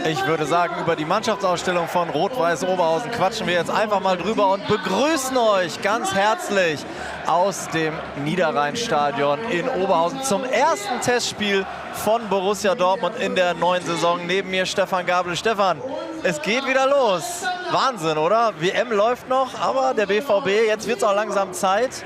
Ich würde sagen, über die Mannschaftsausstellung von Rot-Weiß Oberhausen quatschen wir jetzt einfach mal drüber und begrüßen euch ganz herzlich aus dem Niederrhein-Stadion in Oberhausen zum ersten Testspiel von Borussia Dortmund in der neuen Saison. Neben mir Stefan Gabel. Stefan, es geht wieder los. Wahnsinn, oder? WM läuft noch, aber der BVB, jetzt wird es auch langsam Zeit.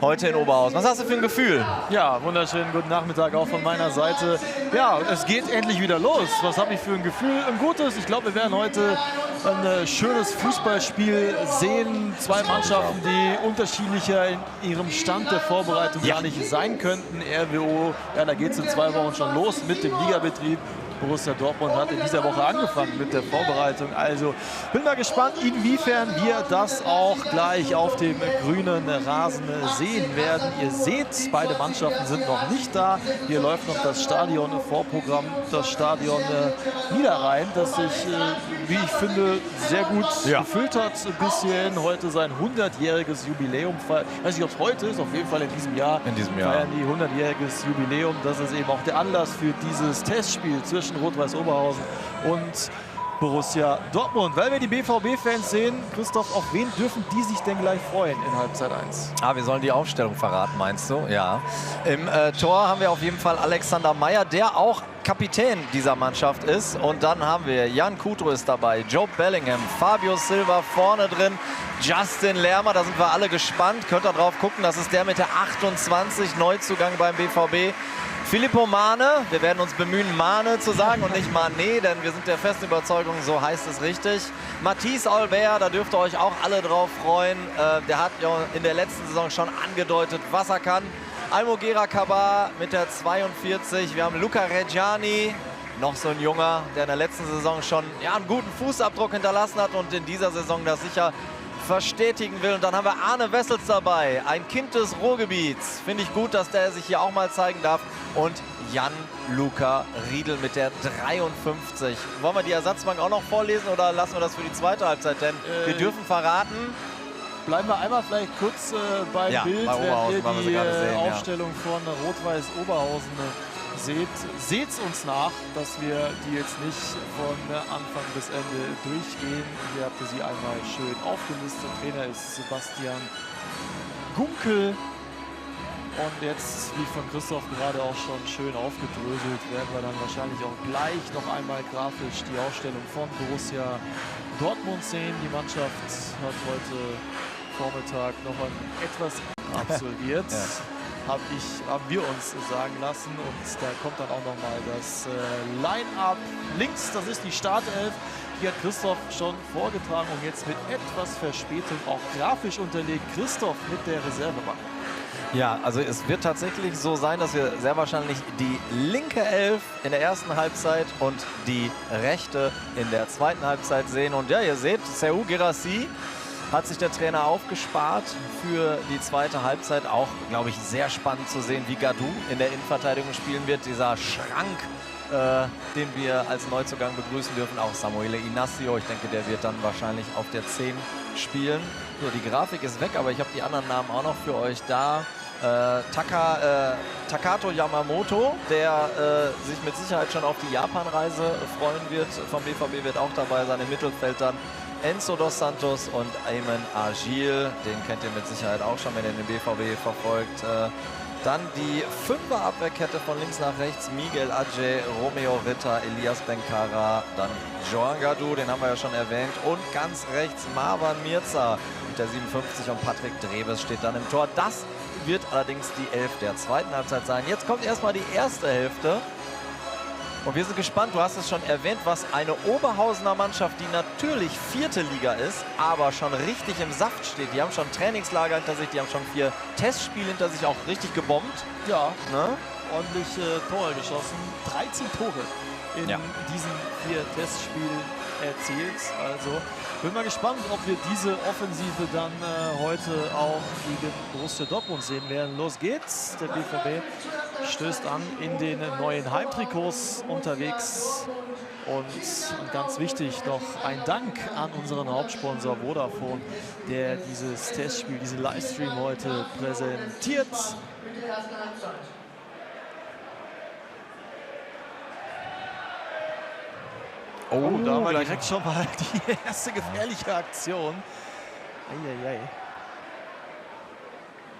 Heute in Oberhausen. Was hast du für ein Gefühl? Ja, wunderschönen guten Nachmittag auch von meiner Seite. Ja, es geht endlich wieder los. Was habe ich für ein Gefühl? Ein gutes. Ich glaube, wir werden heute ein schönes Fußballspiel sehen. Zwei Mannschaften, die unterschiedlicher in ihrem Stand der Vorbereitung gar nicht sein könnten. RWO, ja, da geht es in 2 Wochen schon los mit dem Ligabetrieb. Borussia Dortmund hat in dieser Woche angefangen mit der Vorbereitung. Also bin mal gespannt, inwiefern wir das auch gleich auf dem grünen Rasen sehen werden. Ihr seht, beide Mannschaften sind noch nicht da. Hier läuft noch das Stadion-Vorprogramm, das Stadion Niederrhein, das sich, wie ich finde, sehr gut gefüllt hat bis hierhin. Heute sein 100-jähriges Jubiläum. Ich weiß nicht, ob es heute ist, auf jeden Fall in diesem Jahr. Feiern die 100-jähriges Jubiläum. Das ist eben auch der Anlass für dieses Testspiel zwischen Rot-Weiß Oberhausen und Borussia Dortmund. Weil wir die BVB-Fans sehen, Christoph, auf wen dürfen die sich denn gleich freuen in Halbzeit 1? Wir sollen die Aufstellung verraten, meinst du? Ja. Im Tor haben wir auf jeden Fall Alexander Meyer, der auch Kapitän dieser Mannschaft ist. Und dann haben wir Jan Kutro ist dabei, Joe Bellingham, Fabio Silva vorne drin, Justin Lermer, da sind wir alle gespannt. Könnt ihr drauf gucken, das ist der mit der 28, Neuzugang beim BVB. Filippo Mane, wir werden uns bemühen, Mane zu sagen und nicht Mané, denn wir sind der festen Überzeugung, so heißt es richtig. Mathis Albert, da dürft ihr euch auch alle drauf freuen. Der hat ja in der letzten Saison schon angedeutet, was er kann. Almogera Kabar mit der 42. Wir haben Luca Reggiani, noch so ein Junger, der in der letzten Saison schon einen guten Fußabdruck hinterlassen hat und in dieser Saison das sicher verstetigen will. Und dann haben wir Arne Wessels dabei, ein Kind des Ruhrgebiets. Finde ich gut, dass der sich hier auch mal zeigen darf. Und Jan-Luca Riedel mit der 53. Wollen wir die Ersatzbank auch noch vorlesen oder lassen wir das für die zweite Halbzeit? Denn wir dürfen verraten. Bleiben wir einmal vielleicht kurz beim Bild, wenn ihr die Aufstellung von Rot-Weiß Oberhausen seht uns nach, dass wir die jetzt nicht von Anfang bis Ende durchgehen. Hier habt ihr sie einmal schön aufgelistet. Trainer ist Sebastian Gunkel. Und jetzt, wie von Christoph gerade auch schon schön aufgedröselt, werden wir dann wahrscheinlich auch gleich noch einmal grafisch die Aufstellung von Borussia Dortmund sehen. Die Mannschaft hat heute Vormittag noch etwas absolviert. Haben wir uns sagen lassen, und da kommt dann auch noch mal das Line-Up. Links, das ist die Startelf, die hat Christoph schon vorgetragen und jetzt mit etwas Verspätung auch grafisch unterlegt. Christoph mit der Reservebank. Ja, also es wird tatsächlich so sein, dass wir sehr wahrscheinlich die linke Elf in der ersten Halbzeit und die rechte in der zweiten Halbzeit sehen. Und ja, ihr seht, Serhou Guirassy hat sich der Trainer aufgespart für die zweite Halbzeit. Auch, glaube ich, sehr spannend zu sehen, wie Gadou in der Innenverteidigung spielen wird. Dieser Schrank, den wir als Neuzugang begrüßen dürfen. Auch Samuele Inacio, ich denke, der wird dann wahrscheinlich auf der 10 spielen. So, die Grafik ist weg, aber ich habe die anderen Namen auch noch für euch da. Takato Yamamoto, der sich mit Sicherheit schon auf die Japan-Reise freuen wird. Vom BVB wird auch dabei sein. Im Mittelfeld dann Enzo dos Santos und Ayman Agil, den kennt ihr mit Sicherheit auch schon, wenn ihr den BVB verfolgt. Dann die 5er-Abwehrkette von links nach rechts, Miguel Adje, Romeo Ritter, Elias Benkara, dann Joan Gadou, den haben wir ja schon erwähnt, und ganz rechts Marwan Mirza mit der 57 und Patrick Dreves steht dann im Tor. Das wird allerdings die 11 der zweiten Halbzeit sein. Jetzt kommt erstmal die erste Hälfte. Und wir sind gespannt, du hast es schon erwähnt, was eine Oberhausener Mannschaft, die natürlich 4. Liga ist, aber schon richtig im Saft steht. Die haben schon Trainingslager hinter sich, die haben schon 4 Testspiele hinter sich, auch richtig gebombt. Ja, ne? Ordentlich Tore geschossen. 13 Tore in diesen 4 Testspielen erzielt. Also bin mal gespannt, ob wir diese Offensive dann heute auch gegen Borussia Dortmund sehen werden. Los geht's. Der BVB stößt an in den neuen Heimtrikots unterwegs. Und ganz wichtig noch ein Dank an unseren Hauptsponsor Vodafone, der dieses Testspiel, diesen Livestream heute präsentiert. Oh, da haben wir direkt schon mal die erste gefährliche Aktion. Eieiei.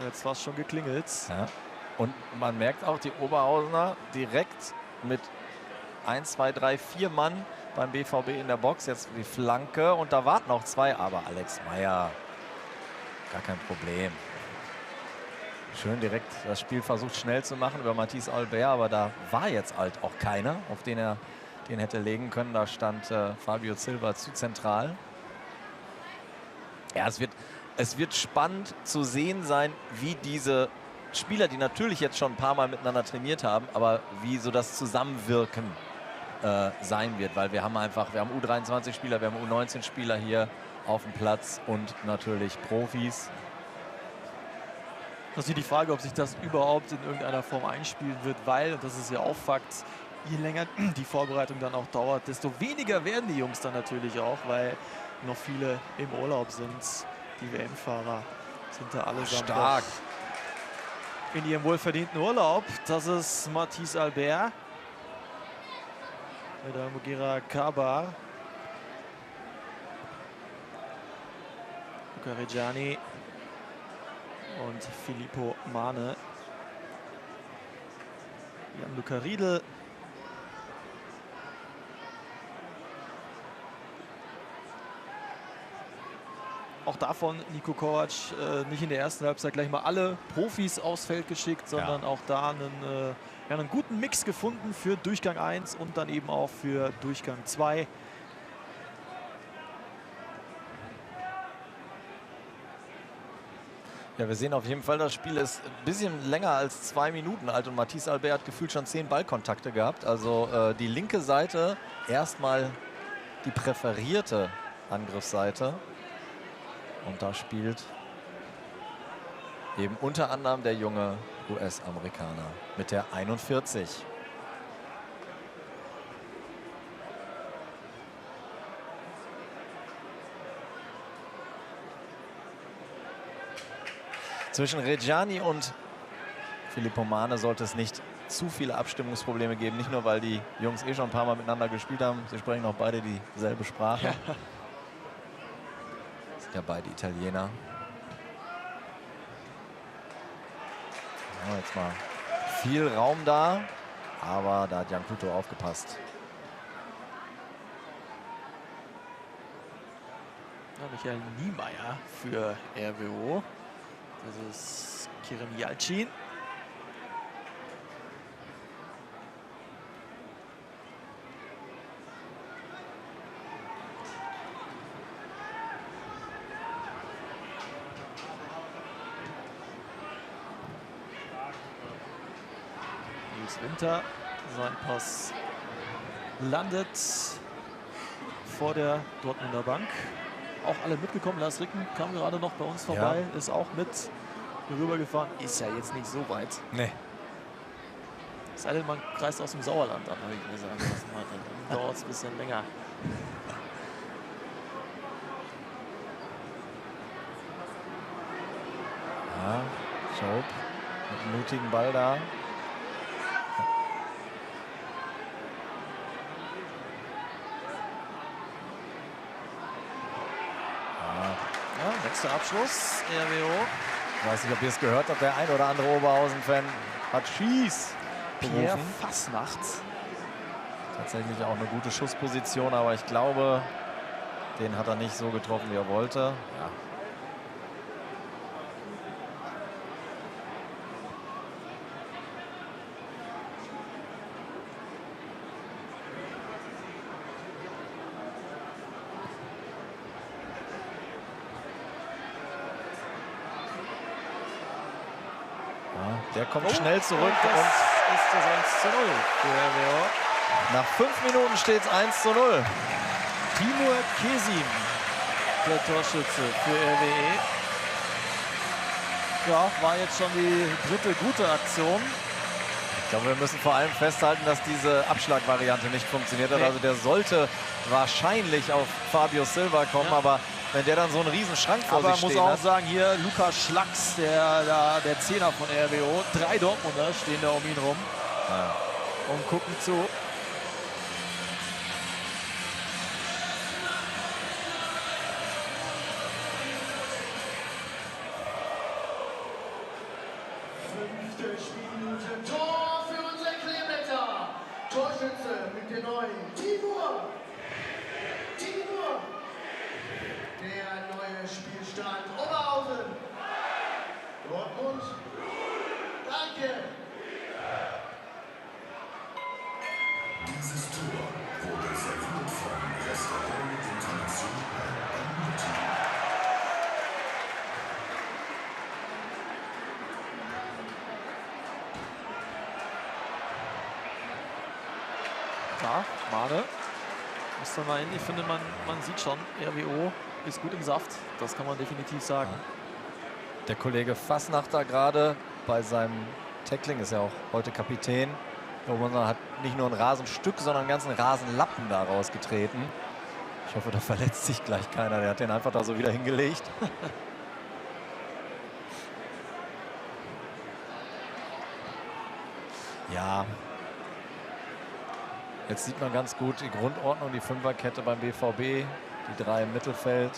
Jetzt war es schon geklingelt. Ja. Und man merkt auch, die Oberhausener direkt mit 1, 2, 3, 4 Mann beim BVB in der Box. Jetzt die Flanke und da warten noch 2, aber Alex Meyer, gar kein Problem. Schön direkt das Spiel versucht schnell zu machen über Mathis Albert, aber da war jetzt halt auch keiner, auf den er den hätte legen können. Da stand Fabio Silva zu zentral. Ja, es wird spannend zu sehen sein, wie diese Spieler, die natürlich jetzt schon ein paar Mal miteinander trainiert haben, aber wie so das Zusammenwirken sein wird, weil wir haben U23-Spieler, wir haben U19-Spieler hier auf dem Platz und natürlich Profis. Das ist die Frage, ob sich das überhaupt in irgendeiner Form einspielen wird, weil, und das ist ja auch Fakt, je länger die Vorbereitung dann auch dauert, desto weniger werden die Jungs dann natürlich auch, weil noch viele im Urlaub sind. Die WM-Fahrer sind da allesamt stark in ihrem wohlverdienten Urlaub. Das ist Mathis Albert. Mit der Mugira Kabar. Luca Reggiani und Filippo Mane. Jan-Luca Riedel. Auch davon Niko Kovac nicht in der ersten Halbzeit gleich mal alle Profis aufs Feld geschickt, sondern auch da einen guten Mix gefunden für Durchgang 1 und dann eben auch für Durchgang 2. Ja, wir sehen auf jeden Fall, das Spiel ist ein bisschen länger als 2 Minuten alt und Mathis Albert hat gefühlt schon 10 Ballkontakte gehabt. Also die linke Seite erstmal die präferierte Angriffsseite. Und da spielt eben unter anderem der junge US-Amerikaner mit der 41. Zwischen Reggiani und Filippo Mane sollte es nicht zu viele Abstimmungsprobleme geben. Nicht nur, weil die Jungs schon ein paar Mal miteinander gespielt haben. Sie sprechen auch beide dieselbe Sprache. Ja. Ja, beide Italiener. Ja, jetzt mal viel Raum da, aber da hat Jan Kuto aufgepasst. Ja, Michael Niemeyer für RWO. Das ist Kerem Yalcin. Winter, sein Pass landet vor der Dortmunder Bank. Auch alle mitgekommen. Lars Ricken kam gerade noch bei uns vorbei, ist auch mit rübergefahren. Ist ja jetzt nicht so weit. Nee. Es sei denn, man reist aus dem Sauerland an, habe ich mir sagen lassen. Dann dauert es ein bisschen länger. Ja, Schaub mit einem mutigen Ball da. Nächster Abschluss, RWO. Ich weiß nicht, ob ihr es gehört habt, der ein oder andere Oberhausen-Fan hat Schieß Pierre gerufen. Fasnacht. Tatsächlich auch eine gute Schussposition, aber ich glaube, den hat er nicht so getroffen, wie er wollte. Ja. Der kommt schnell zurück und das ist das 1:0 für RWO. Nach 5 Minuten steht es 1:0. Timur Kesim, der Torschütze für RWE. Ja, war jetzt schon die dritte gute Aktion. Ich glaube, wir müssen vor allem festhalten, dass diese Abschlagvariante nicht funktioniert hat. Nee. Also der sollte wahrscheinlich auf Fabio Silva kommen, aber wenn der dann so einen riesen Schrank vor sich stehen hat. Aber muss auch sagen, hier Lukas Schlacks, der Zehner von RWO. 3 Dortmunder stehen da um ihn rum und gucken zu. 5. Spielminute. Tor für unsere Kleeblätter. Torschütze mit der neuen Timur. Der neue Spielstand Oberhausen. Dortmund. Danke. Dieses Tor wurde serviert von Restaurant International Anmuti. Ja, Mane. Ist dann mal hin. Ich finde, man sieht schon, RWO ist gut im Saft. Das kann man definitiv sagen. Der Kollege Fassnachter gerade bei seinem Tackling, ist ja auch heute Kapitän. Man hat nicht nur ein Rasenstück, sondern einen ganzen Rasenlappen da rausgetreten. Ich hoffe, da verletzt sich gleich keiner. Der hat den einfach da so wieder hingelegt. Ja. Jetzt sieht man ganz gut die Grundordnung, die Fünferkette beim BVB, die 3 im Mittelfeld.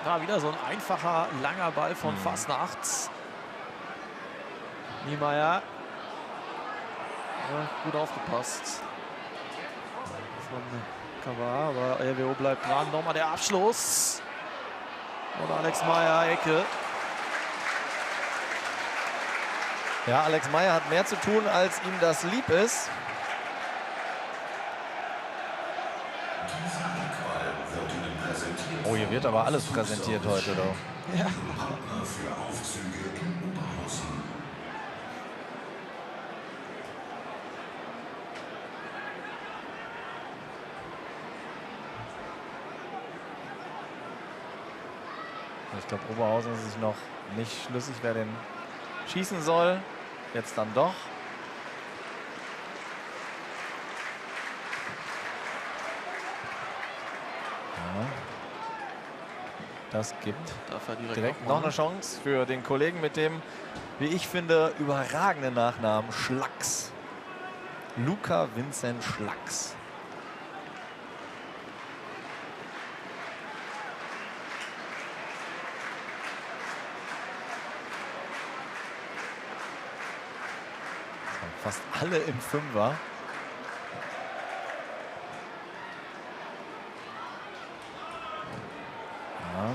Ja, wieder so ein einfacher, langer Ball von Fasnacht. Niemeyer. Ja, gut aufgepasst. Von Kavar, aber RWO bleibt dran. Nochmal der Abschluss. Und Alex Meyer, Ecke. Ja, Alex Meyer hat mehr zu tun, als ihm das lieb ist. Oh, hier wird aber alles präsentiert heute, doch. Ja. Partner für Aufzüge in Oberhausen. Ich glaube, Oberhausen ist sich noch nicht schlüssig, wer den schießen soll. Jetzt dann doch. Ja. Das gibt direkt noch eine Chance für den Kollegen mit dem, wie ich finde, überragenden Nachnamen Schlacks. Luca Vincent Schlacks. Fast alle im Fünfer. Ja.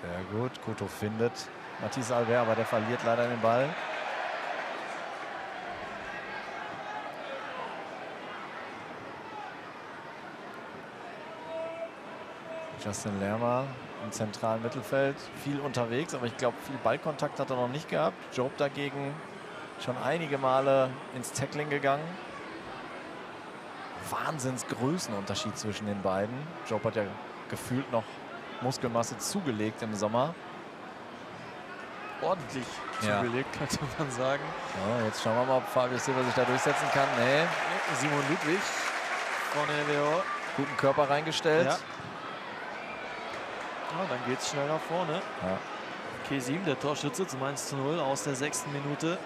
Sehr gut. Kuto findet Mathis Albert, aber der verliert leider den Ball. Justin Lerma im zentralen Mittelfeld, viel unterwegs, aber ich glaube, viel Ballkontakt hat er noch nicht gehabt. Job dagegen schon einige Male ins Tackling gegangen. Wahnsinnsgrößenunterschied zwischen den beiden. Job hat ja gefühlt noch Muskelmasse zugelegt im Sommer. Ordentlich zugelegt, könnte man sagen. Ja, jetzt schauen wir mal, ob Fabio Silva sich da durchsetzen kann. Nee. Simon Ludwig von RWO. Guten Körper reingestellt. Ja. Ja, dann geht es schnell nach vorne. Ja. Kesim, der Torschütze zum 1:0 aus der 6. Minute.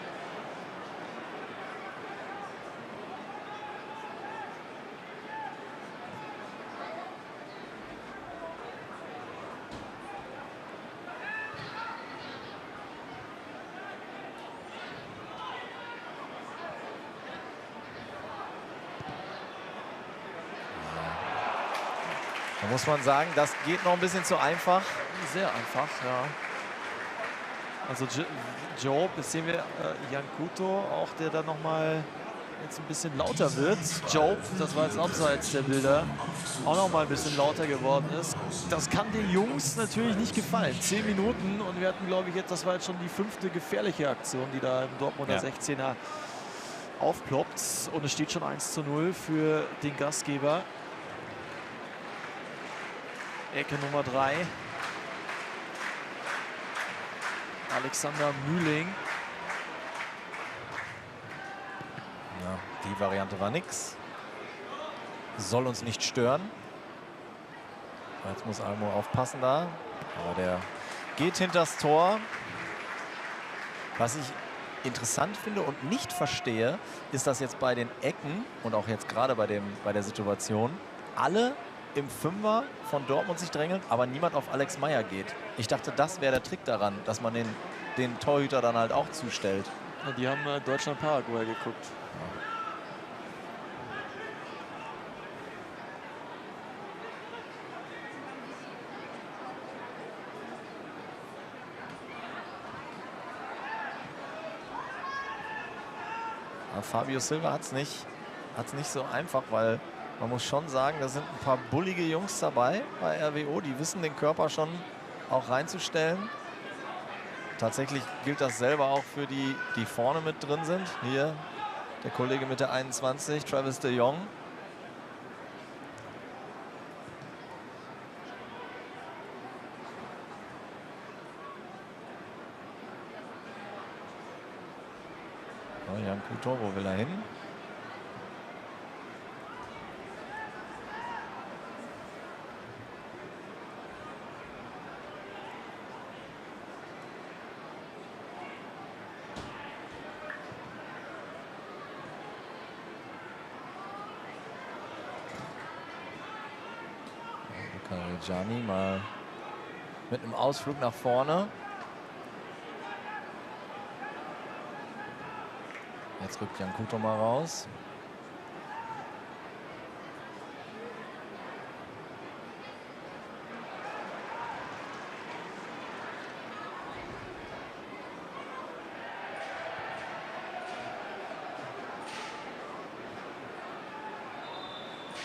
Da muss man sagen, das geht noch ein bisschen zu einfach. Sehr einfach, ja. Also Job, jetzt sehen wir Jan Kuto, auch der dann nochmal jetzt ein bisschen lauter wird. Job, das war jetzt abseits der Bilder, auch nochmal ein bisschen lauter geworden ist. Das kann den Jungs natürlich nicht gefallen. 10 Minuten und wir hatten, glaube ich, jetzt, das war jetzt schon die 5. gefährliche Aktion, die da im Dortmunder 16er aufploppt. Und es steht schon 1:0 für den Gastgeber. Ecke Nummer 3. Alexander Mühling. Ja, die Variante war nix. Soll uns nicht stören. Jetzt muss Almo aufpassen da. Aber der geht hinters Tor. Was ich interessant finde und nicht verstehe, ist, dass jetzt bei den Ecken und auch jetzt gerade bei der Situation alle im Fünfer von Dortmund sich drängeln, aber niemand auf Alex Meyer geht. Ich dachte, das wäre der Trick daran, dass man den Torhüter dann halt auch zustellt. Ja, die haben Deutschland-Paraguay geguckt. Aber Fabio Silva hat es nicht so einfach, weil man muss schon sagen, da sind ein paar bullige Jungs dabei bei RWO, die wissen den Körper schon auch reinzustellen. Tatsächlich gilt das selber auch für die vorne mit drin sind. Hier der Kollege mit der 21, Travis de Jong. So, Jan Kuto, wo will er hin? Gianni mal mit einem Ausflug nach vorne. Jetzt rückt Jan Kuto mal raus.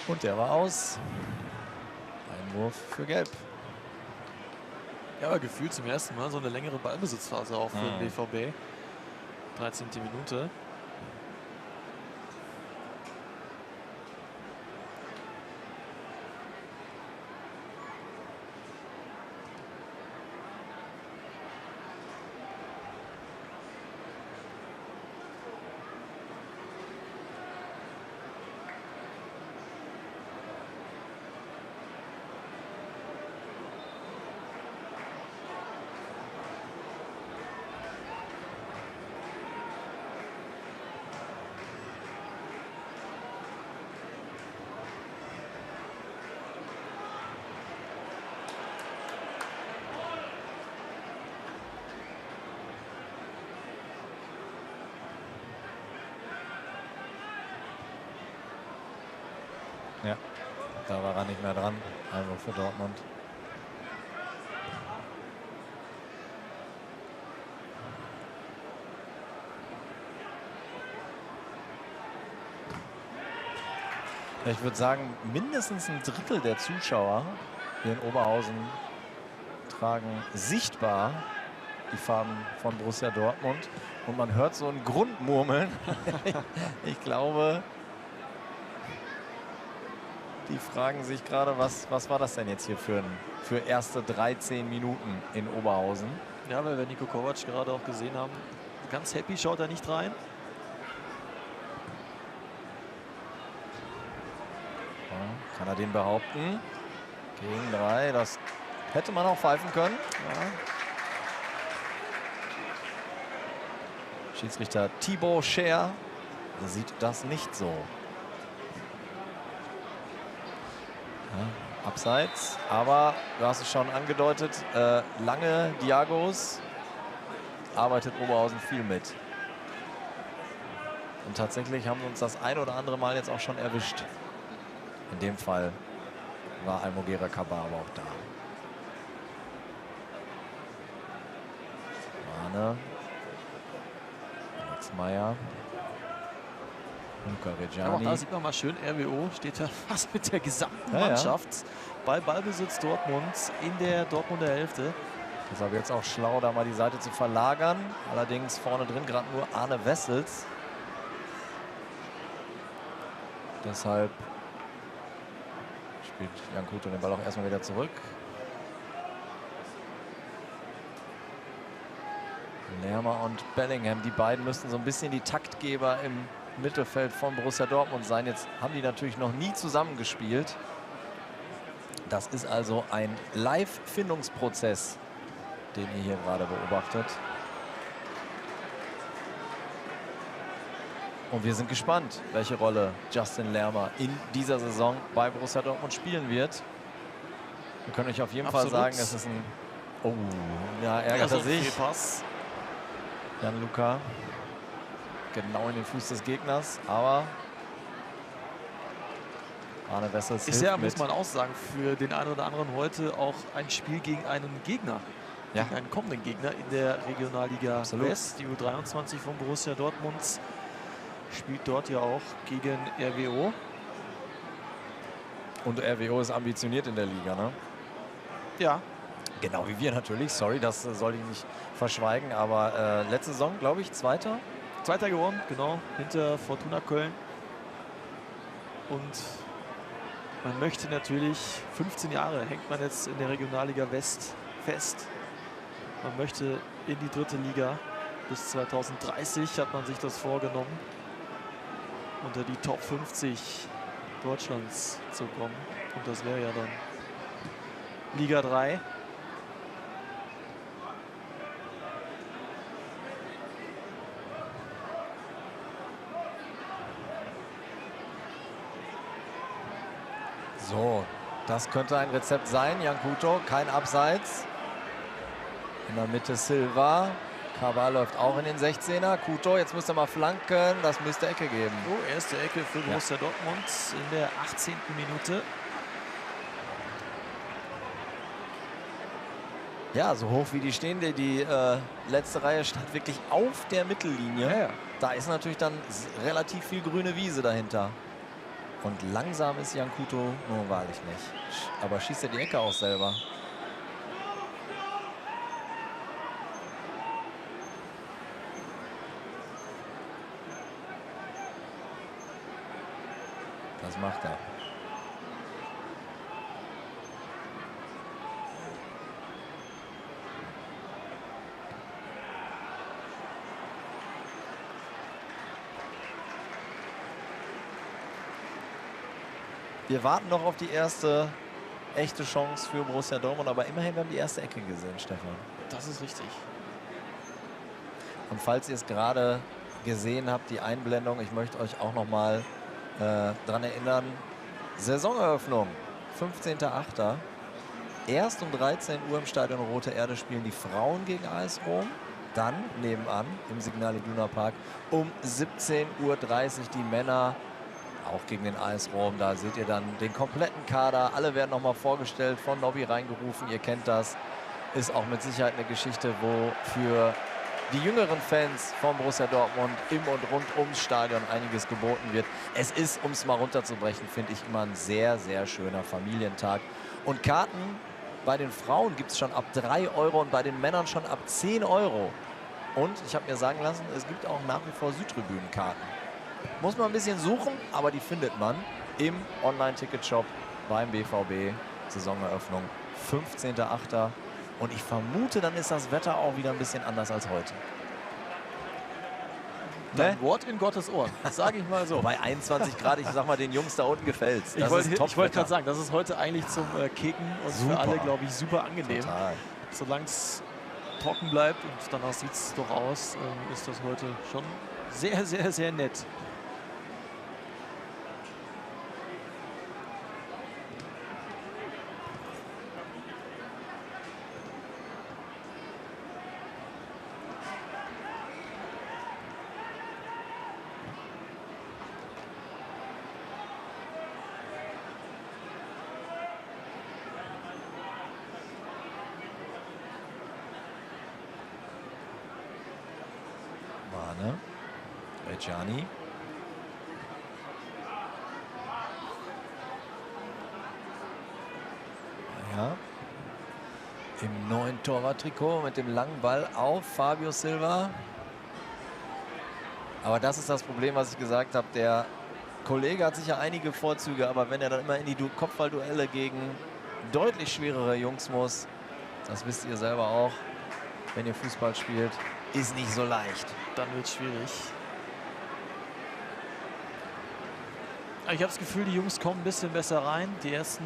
Und der war aus. Einwurf für Gelb. Ja, aber gefühlt zum ersten Mal so eine längere Ballbesitzphase auch für den BVB. 13. Minute. Ja, da war er nicht mehr dran. Einwurf für Dortmund. Ich würde sagen, mindestens ein Drittel der Zuschauer hier in Oberhausen tragen sichtbar die Farben von Borussia Dortmund. Und man hört so ein Grundmurmeln. Ich glaube, die fragen sich gerade, was war das denn jetzt hier für erste 13 Minuten in Oberhausen? Ja, weil wir Niko Kovac gerade auch gesehen haben, ganz happy schaut er nicht rein. Ja, kann er den behaupten? Gegen 3, das hätte man auch pfeifen können. Ja. Schiedsrichter Thibaut Scher sieht das nicht so. Ja, abseits, aber du hast es schon angedeutet, lange Diagos arbeitet Oberhausen viel mit. Und tatsächlich haben sie uns das ein oder andere Mal jetzt auch schon erwischt. In dem Fall war Almogera Kaba aber auch da. Mane. Alex Meyer. Ja, auch da sieht man mal schön, RWO steht da fast mit der gesamten Mannschaft bei Ballbesitz Dortmund in der Dortmunder Hälfte. Ist aber jetzt auch schlau, da mal die Seite zu verlagern. Allerdings vorne drin gerade nur Arne Wessels. Deshalb spielt Jan Kuto den Ball auch erstmal wieder zurück. Lermer und Bellingham, die beiden müssten so ein bisschen die Taktgeber im Mittelfeld von Borussia Dortmund sein. Jetzt haben die natürlich noch nie zusammengespielt. Das ist also ein Live-Findungsprozess, den ihr hier gerade beobachtet. Und wir sind gespannt, welche Rolle Justin Lerma in dieser Saison bei Borussia Dortmund spielen wird. Wir können euch auf jeden Fall sagen, es ist ein... Oh, ja, ärgert er sich. Fehlpass. Jan-Luca. Genau in den Fuß des Gegners, aber... Arne Wessels Ist ja, muss man auch sagen, für den einen oder anderen heute auch ein Spiel gegen einen Gegner. Ja. Gegen einen kommenden Gegner in der Regionalliga Absolut. West. Die U23 von Borussia Dortmund spielt dort ja auch gegen RWO. Und RWO ist ambitioniert in der Liga, ne? Ja. Genau wie wir natürlich, sorry, das soll ich nicht verschweigen, aber letzte Saison, glaube ich, Zweiter. Zweiter gewonnen, genau, hinter Fortuna Köln. Und man möchte natürlich, 15 Jahre hängt man jetzt in der Regionalliga West fest. Man möchte in die 3. Liga. Bis 2030 hat man sich das vorgenommen, unter die Top 50 Deutschlands zu kommen. Und das wäre ja dann Liga 3. So, das könnte ein Rezept sein. Jan Kuto, kein Abseits. In der Mitte Silva. Kaval läuft auch in den 16er. Kuto, jetzt müsste er mal flanken. Das müsste Ecke geben. Oh, erste Ecke für Borussia Dortmund in der 18. Minute. Ja, so hoch wie die stehen. Die letzte Reihe stand wirklich auf der Mittellinie. Ja, ja. Da ist natürlich dann relativ viel grüne Wiese dahinter. Und langsam ist Jan Kuto nur wahrlich nicht. Aber schießt er die Ecke auch selber. Das macht er. Wir warten noch auf die erste echte Chance für Borussia Dortmund, aber immerhin wir haben die erste Ecke gesehen, Stefan. Das ist richtig. Und falls ihr es gerade gesehen habt, die Einblendung, ich möchte euch auch noch mal daran erinnern, Saisoneröffnung, 15.08. Erst um 13 Uhr im Stadion Rote Erde spielen die Frauen gegen AS Rom. Dann nebenan im Signal Iduna Park um 17:30 Uhr die Männer. Auch gegen den AS Rom, da seht ihr dann den kompletten Kader. Alle werden nochmal vorgestellt, von Nobby reingerufen. Ihr kennt das. Ist auch mit Sicherheit eine Geschichte, wo für die jüngeren Fans von Borussia Dortmund im und rund ums Stadion einiges geboten wird. Es ist, um es mal runterzubrechen, finde ich immer ein sehr, sehr schöner Familientag. Und Karten bei den Frauen gibt es schon ab 3 Euro und bei den Männern schon ab 10 Euro. Und ich habe mir sagen lassen, es gibt auch nach wie vor Südtribünenkarten. Muss man ein bisschen suchen, aber die findet man im Online-Ticket-Shop beim BVB. Saisoneröffnung 15.08. Und ich vermute, dann ist das Wetter auch wieder ein bisschen anders als heute. Dein Wort in Gottes Ohr, sage ich mal so. Bei 21 Grad, ich sag mal, den Jungs da unten gefällt's. Ich wollte gerade sagen, das ist heute eigentlich zum Kicken und Super. für alle, glaube ich, super angenehm. Total. Solange es trocken bleibt und danach sieht es doch aus, ist das heute schon sehr, sehr, sehr nett. Rejani. Ja. Im neuen Torwarttrikot mit dem langen Ball auf Fabio Silva. Aber das ist das Problem, was ich gesagt habe. Der Kollege hat sicher einige Vorzüge, aber wenn er dann immer in die Kopfballduelle gegen deutlich schwerere Jungs muss, das wisst ihr selber auch, wenn ihr Fußball spielt, ist nicht so leicht. Dann wird es schwierig. Ich habe das Gefühl, die Jungs kommen ein bisschen besser rein. Die ersten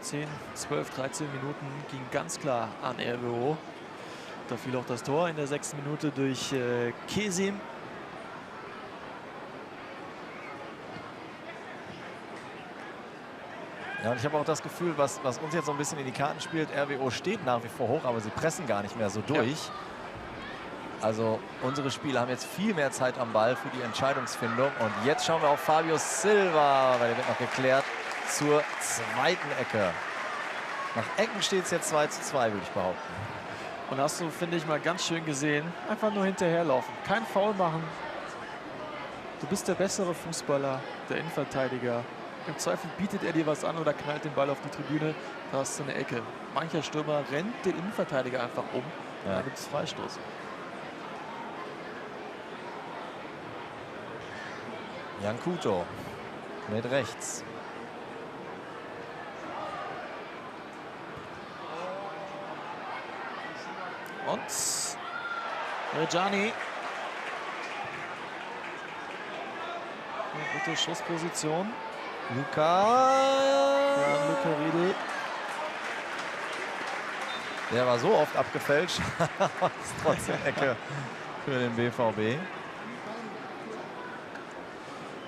10, 12, 13 Minuten gingen ganz klar an RWO. Da fiel auch das Tor in der 6. Minute durch Kesim. Ja, und ich habe auch das Gefühl, was uns jetzt so ein bisschen in die Karten spielt, RWO steht nach wie vor hoch, aber sie pressen gar nicht mehr so durch. Ja. Also unsere Spieler haben jetzt viel mehr Zeit am Ball für die Entscheidungsfindung. Und jetzt schauen wir auf Fabio Silva, weil der wird noch geklärt, zur zweiten Ecke. Nach Ecken steht es jetzt 2:2, würde ich behaupten. Und hast du, finde ich, mal ganz schön gesehen, einfach nur hinterherlaufen, kein Foul machen. Du bist der bessere Fußballer, der Innenverteidiger. Im Zweifel bietet er dir was an oder knallt den Ball auf die Tribüne. Da hast du eine Ecke. Mancher Stürmer rennt den Innenverteidiger einfach um. Ja. Da gibt es Freistoß. Jan Kuto mit rechts. Und Rejani. Eine gute Schussposition. Luca Riedel. Der war so oft abgefälscht. Ist trotzdem Ecke für den BVB.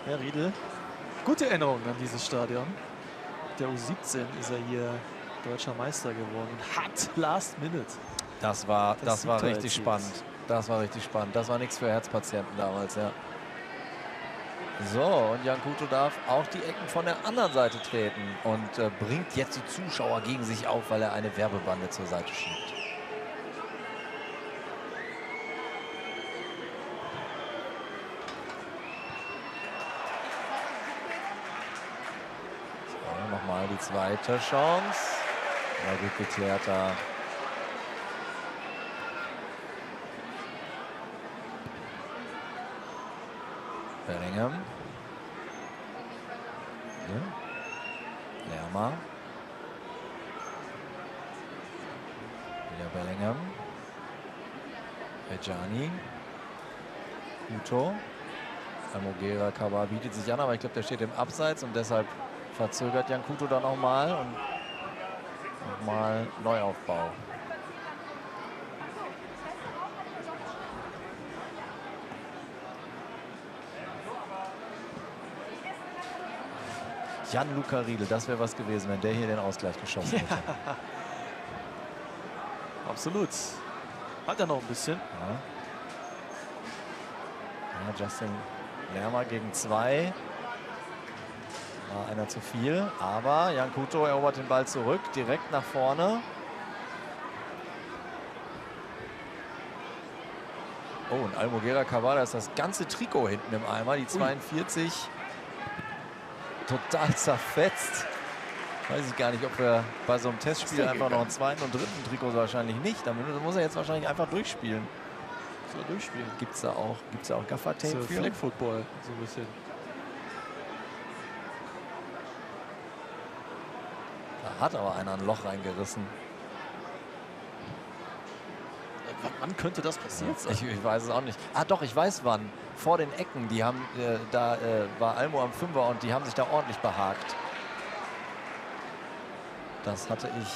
Ja, Riedel. Gute Erinnerung an dieses Stadion. Der U17 ist er hier deutscher Meister geworden. Hat Last Minute. Das war richtig spannend. Das war richtig spannend. Das war nichts für Herzpatienten damals, ja. So, und Jan Kuto darf auch die Ecken von der anderen Seite treten und bringt jetzt die Zuschauer gegen sich auf, weil er eine Werbebande zur Seite schiebt. So, nochmal die zweite Chance. Ja, gut geklärter. Bellingham. Ja. Lerma. Wieder Bellingham. Rejani. Kuto. Almogera Kaba bietet sich an, aber ich glaube, der steht im Abseits und deshalb verzögert Jan Kuto dann nochmal und nochmal Neuaufbau. Jan-Luca Riedel, das wäre was gewesen, wenn der hier den Ausgleich geschossen hätte. Ja. Absolut. Hat er noch ein bisschen. Ja. Ja, Justin Lerma gegen 2. War einer zu viel, aber Jan Kuto erobert den Ball zurück, direkt nach vorne. Oh, und Almogera Cavada ist das ganze Trikot hinten im Eimer, die 42. Total zerfetzt. Weiß ich gar nicht, ob wir bei so einem Testspiel einfach noch einen zweiten und dritten Trikot wahrscheinlich nicht. Damit muss er jetzt wahrscheinlich einfach durchspielen. So durchspielen. Gibt es da auch Gaffer-Tape so für? Flag Football, so ein bisschen. Da hat aber einer ein Loch reingerissen. Wann könnte das passiert sein? Ich weiß es auch nicht. Ah doch, ich weiß wann. Vor den Ecken, die haben, da war Almo am 5er und die haben sich da ordentlich behakt. Das hatte ich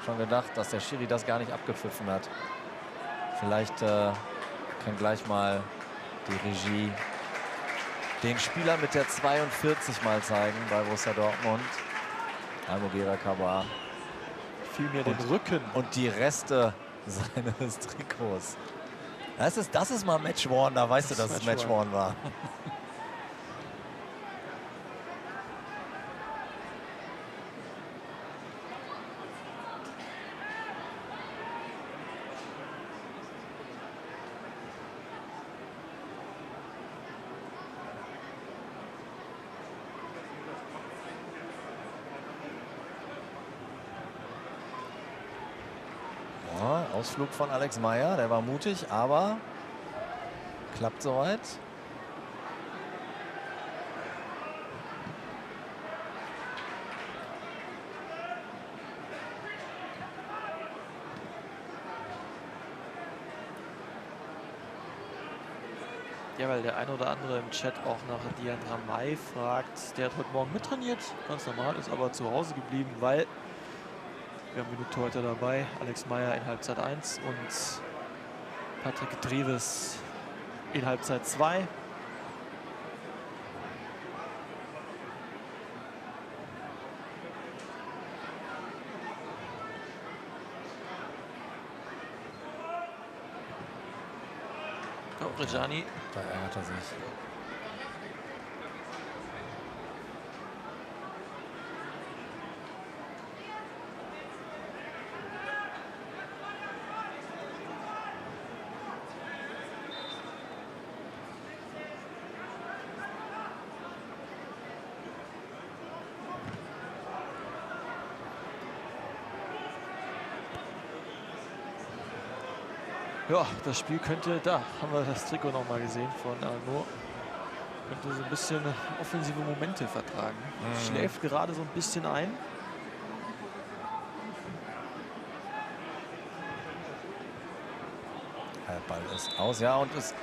schon gedacht, dass der Schiri das gar nicht abgepfiffen hat. Vielleicht kann gleich mal die Regie den Spieler mit der 42 mal zeigen bei Borussia Dortmund. Almogera Kaba. Fiel mir den Rücken. Und die Reste seines Trikots. Das ist mal Matchworn, da weißt du, dass es Matchworn war. Ausflug von Alex Meyer, der war mutig, aber klappt soweit. Ja, weil der ein oder andere im Chat auch nach Dian Ramay fragt. Der hat heute Morgen mittrainiert, ganz normal, ist aber zu Hause geblieben, weil wir haben genug Torhüter dabei. Alex Meyer in Halbzeit 1 und Patrick Dreves in Halbzeit 2. Oh, Rejani. Da ärgert er sich. Ja, das Spiel könnte, da haben wir das Trikot noch mal gesehen von Arnaud, könnte so ein bisschen offensive Momente vertragen. Schläft gerade so ein bisschen ein. Der Ball ist aus, ja, und es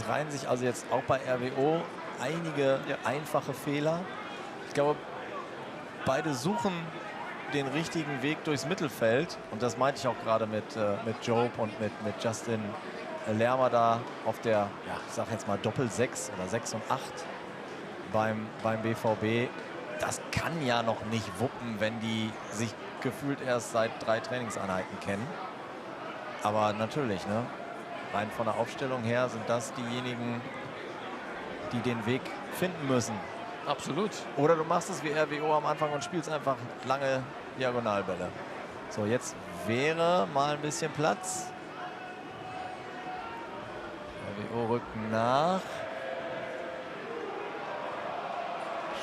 reihen sich also jetzt auch bei RWO einige einfache Fehler. Ich glaube, beide suchen den richtigen Weg durchs Mittelfeld. Und das meinte ich auch gerade mit Job und mit Justin Lermer da auf der, ja, ich sag jetzt mal Doppel-6 oder 6 und 8 beim BVB. Das kann ja noch nicht wuppen, wenn die sich gefühlt erst seit 3 Trainingseinheiten kennen. Aber natürlich, ne? Rein von der Aufstellung her sind das diejenigen, die den Weg finden müssen. Absolut. Oder du machst es wie RWO am Anfang und spielst einfach lange Diagonalbälle. So, jetzt wäre mal ein bisschen Platz. RWO rückt nach.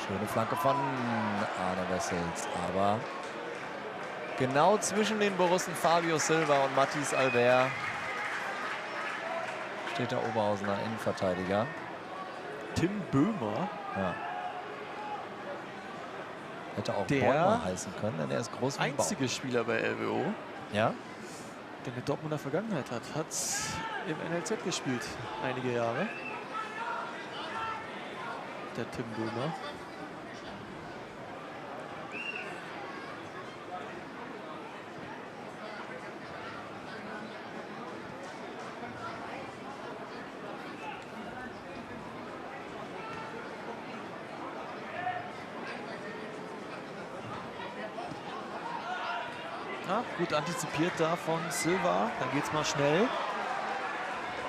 Schöne Flanke von Arne Wessels. Aber genau zwischen den Borussen Fabio Silva und Mathis Albert steht der Oberhausener Innenverteidiger. Tim Böhmer. Ja. Hätte auch Der Bäumer heißen können, denn er ist groß wie ein Baum. Einzige Spieler bei RWO, Ja? der eine Dortmunder Vergangenheit hat. Hat im NLZ gespielt, einige Jahre. Der Tim Böhmer. Ja, gut antizipiert da von Silva. Dann geht's mal schnell. In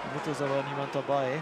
der Mitte ist aber niemand dabei.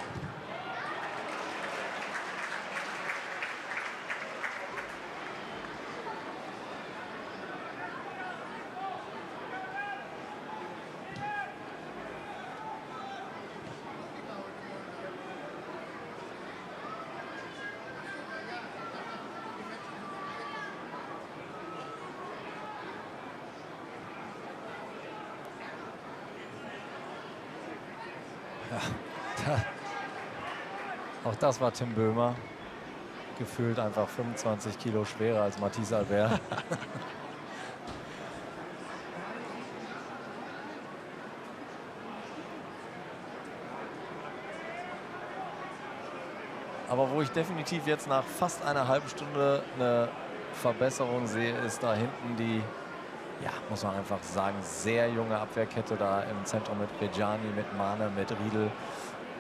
Auch das war Tim Böhmer. Gefühlt einfach 25 Kilo schwerer als Mathis Albert. Aber wo ich definitiv jetzt nach fast einer halben Stunde eine Verbesserung sehe, ist da hinten die, ja, muss man einfach sagen, sehr junge Abwehrkette da im Zentrum mit Rejani, mit Mane, mit Riedel.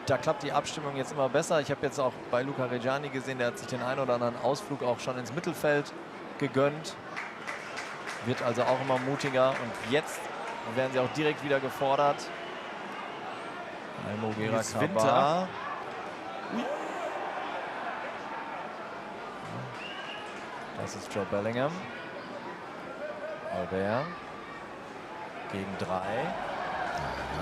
Da klappt die Abstimmung jetzt immer besser. Ich habe jetzt auch bei Luca Rejani gesehen, der hat sich den einen oder anderen Ausflug auch schon ins Mittelfeld gegönnt. Wird also auch immer mutiger. Und jetzt werden sie auch direkt wieder gefordert. Almogera Kaba. Das ist Joe Bellingham. Albert gegen 3.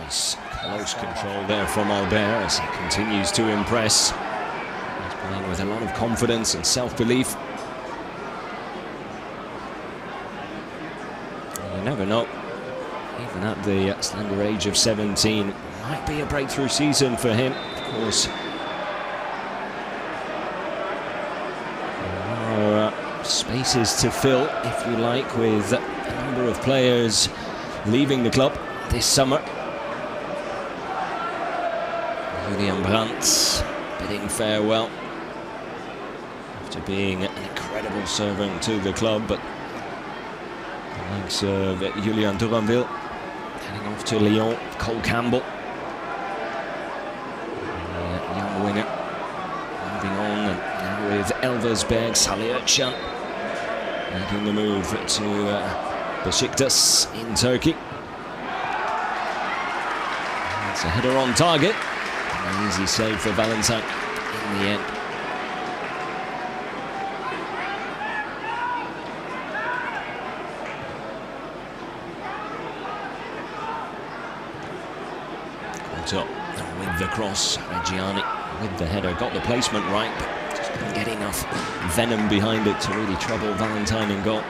Nice close control there from Albert as he continues to impress. He's playing with a lot of confidence and self-belief. You never know. Even at the slender age of 17, might be a breakthrough season for him. Of course, there are spaces to fill, if you like, with a number of players leaving the club this summer. Julian Brandt bidding farewell after being an incredible servant to the club, but the likes of Julian Duranville heading off to Lyon, Cole Campbell, young winger, moving on, and now with Elversberg, Salihoccan making the move to Besiktas in Turkey. It's a header on target. An easy save for Valentine in the end. Up with the cross, Reggiani with the header, got the placement right, but just couldn't get enough venom behind it to really trouble Valentine in goal.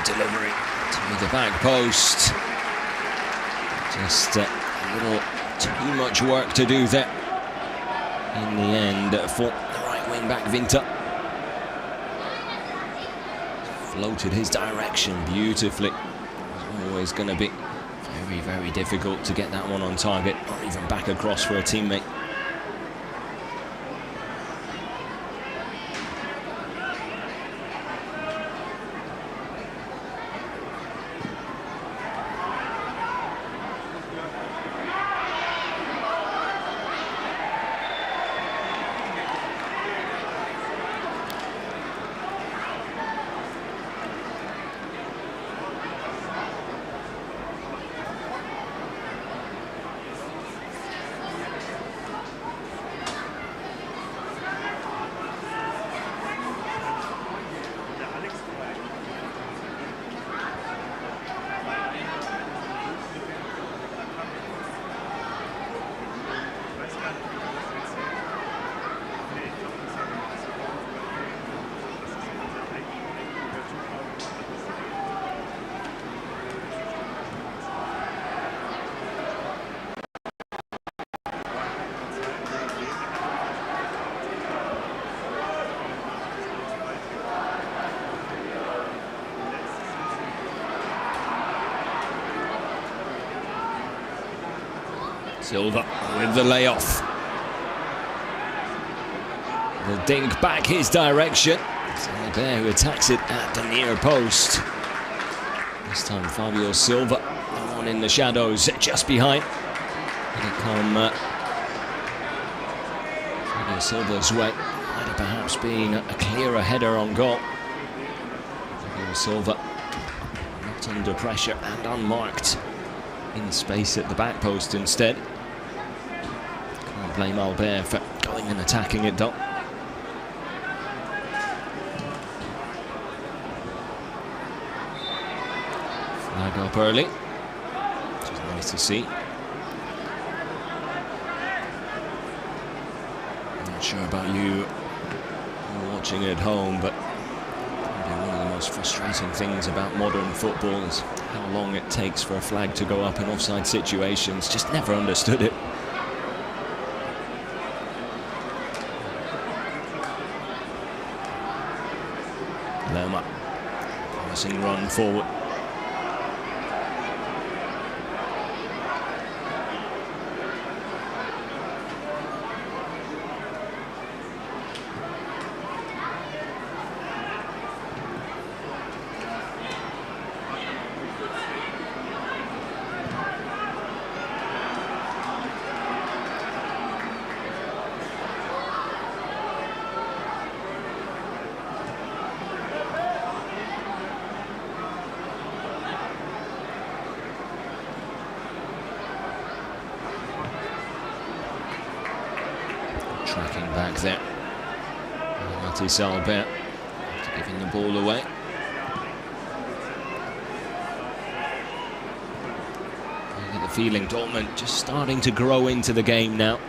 Delivery to the back post. Just a little too much work to do there in the end for the right wing back Vinta. Floated his direction beautifully. It's always going to be very, very difficult to get that one on target or even back across for a teammate. Silva with the layoff. The dink back his direction. It's Albert who attacks it at the near post. This time Fabio Silva, the one in the shadows just behind. Did it come Fabio Silva's way? Might have perhaps been a clearer header on goal. Fabio Silva not under pressure and unmarked in space at the back post instead. Can't blame Albert for going and attacking it though. Flag up early, which is nice to see. Not sure about you watching at home, but probably one of the most frustrating things about modern football is how long it takes for a flag to go up in offside situations. Just never understood it. Lerma, promising run forward. back there. Mathis Albert after giving the ball away. I get the feeling Dortmund just starting to grow into the game now.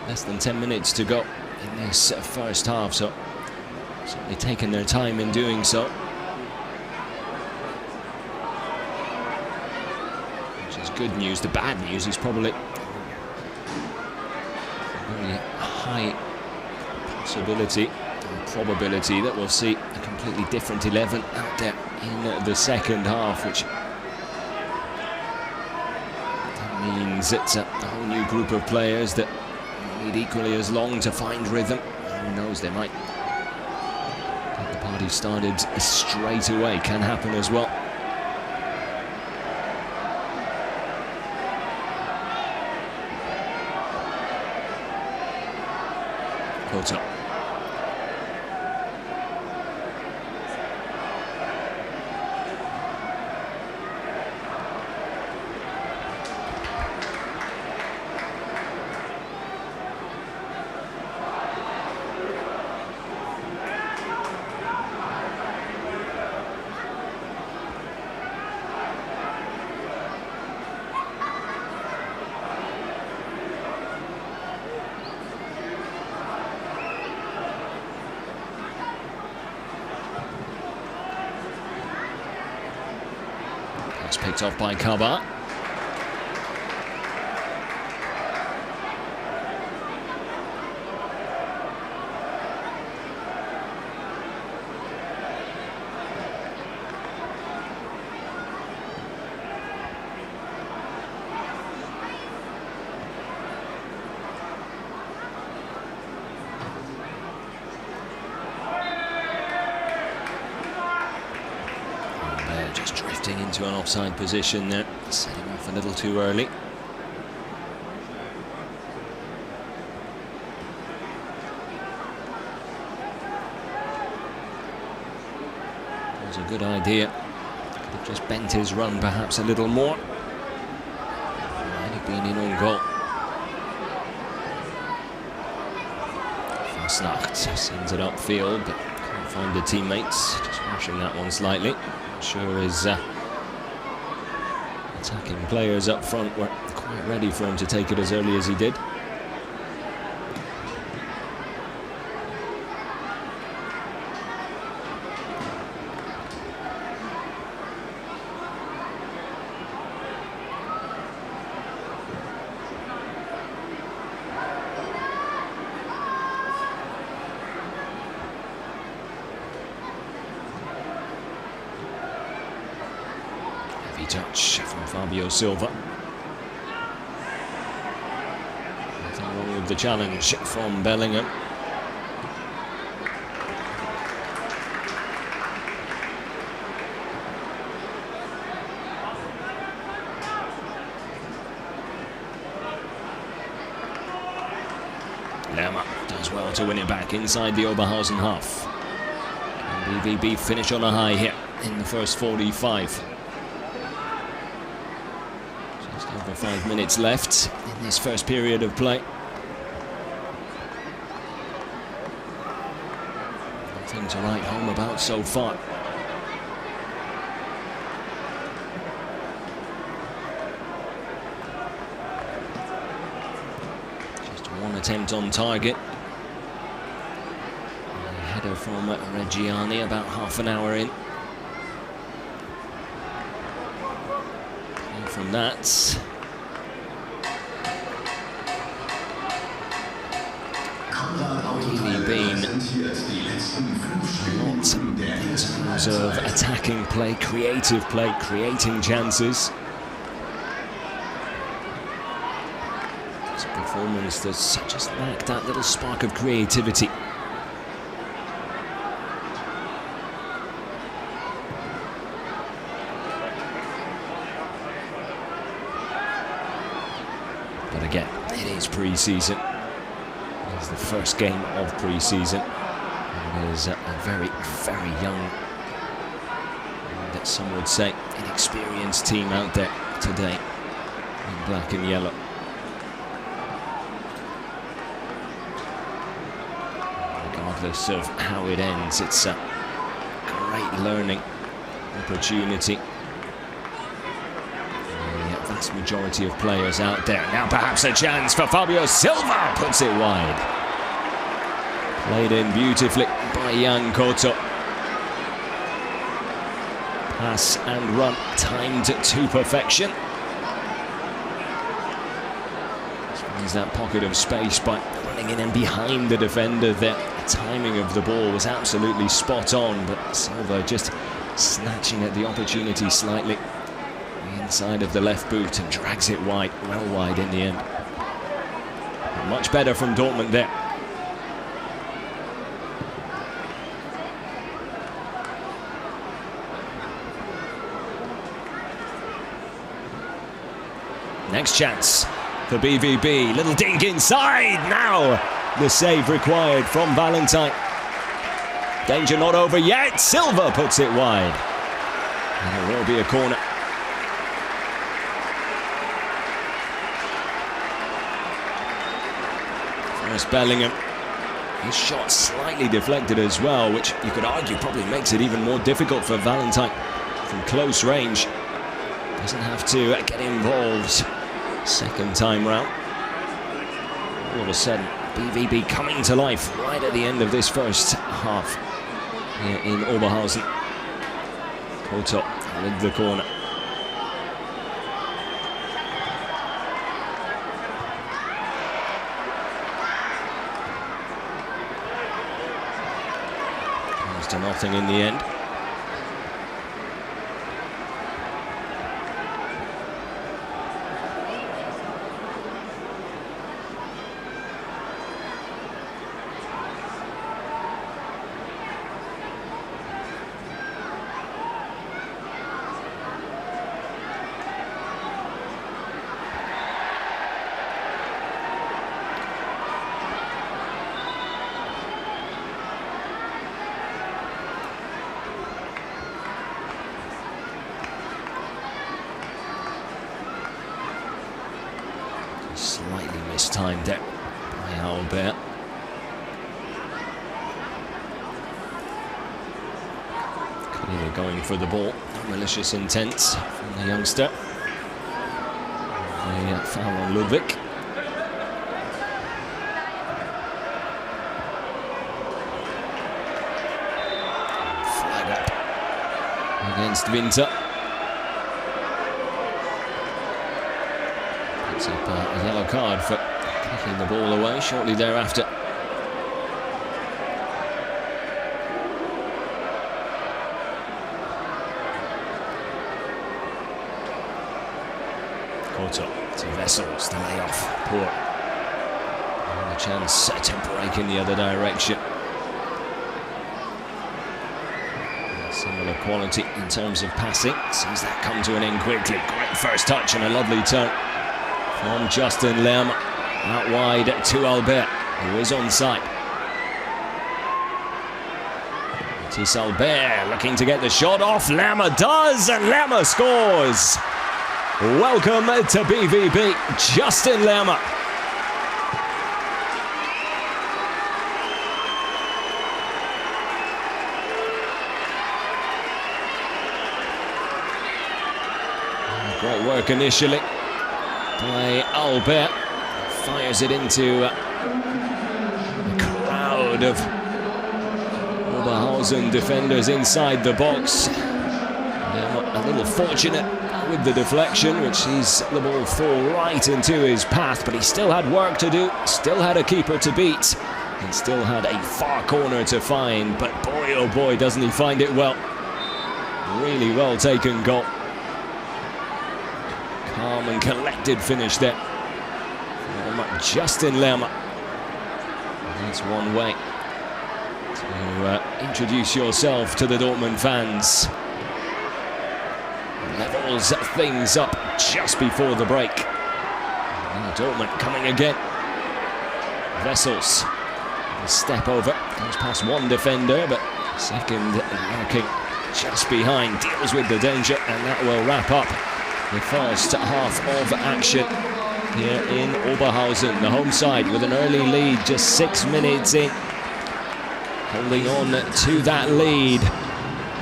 Less than 10 minutes to go in this first half, so certainly taking their time in doing so. Which is good news. The bad news is probably a very high possibility and probability that we'll see a completely different 11 out there in the second half, which means it's a whole new group of players that need equally as long to find rhythm. Who knows, they might get the party started straight away. Can happen as well. Kota. That's picked off by Kaba. Just drifting into an offside position there, setting off a little too early. It was a good idea. Could have just bent his run perhaps a little more. Might have been in on goal. Fasnacht sends it upfield, but can't find the teammates. Just rushing that one slightly. Sure his attacking players up front were quite ready for him to take it as early as he did. Touch from Fabio Silva. Nothing wrong with the challenge from Bellingham. Lerma does well to win it back inside the Oberhausen half. And BVB finish on a high here in the first 45. 5 minutes left in this first period of play. Nothing to write home about so far. Just one attempt on target. A header from Reggiani about half an hour in. And from that, really been a lot in terms of attacking play, creative play, creating chances. It's a performance that's just lacked that little spark of creativity. But again, it is pre-season. It's the first game of pre-season. And there's a very, very young, and some would say inexperienced team out there today in black and yellow. regardless of how it ends. It's a great learning opportunity. The vast majority of players out there. Now perhaps a chance for Fabio Silva, puts it wide. Played in beautifully by Jan Koto. Pass and run timed to perfection. Finds that pocket of space by running in and behind the defender there. The timing of the ball was absolutely spot on, but Silva just snatching at the opportunity slightly. The inside of the left boot and drags it wide, well wide in the end. Much better from Dortmund there. Next chance for BVB. Little dink inside. Now the save required from Valentine. Danger not over yet. Silva puts it wide. And it will be a corner. First Bellingham. His shot slightly deflected as well, which you could argue probably makes it even more difficult for Valentine from close range. Doesn't have to get involved second time round. All of a sudden, BVB coming to life right at the end of this first half here in Oberhausen. Koto with the corner. Comes to nothing in the end. Slightly mistimed it by Albert. Clearly going for the ball. No malicious intent from the youngster. A foul on Ludwig. Flag up against Winter. Up a yellow card for kicking the ball away shortly thereafter. Koto to Vessels, the layoff, poor. And a chance to break in the other direction. Similar quality in terms of passing. Sees that come to an end quickly. Great first touch and a lovely turn from Justin Lerma, out wide to Albert, who is onside. It is Albert looking to get the shot off. Lerma does, and Lerma scores. Welcome to BVB, Justin Lerma. Great work initially by Albert. Fires it into a crowd of Oberhausen defenders inside the box. A little fortunate with the deflection, which sees the ball fall right into his path, but he still had work to do, still had a keeper to beat, and still had a far corner to find. But boy, oh boy, doesn't he find it well. Really well taken goal. Calm and collected finish there from Justin Lerma. That's one way to introduce yourself to the Dortmund fans. Levels things up just before the break. And Dortmund coming again. Vessels, a step over, goes past one defender, but second lurking just behind, deals with the danger, and that will wrap up the first half of action here in Oberhausen. The home side with an early lead just 6 minutes in. holding on to that lead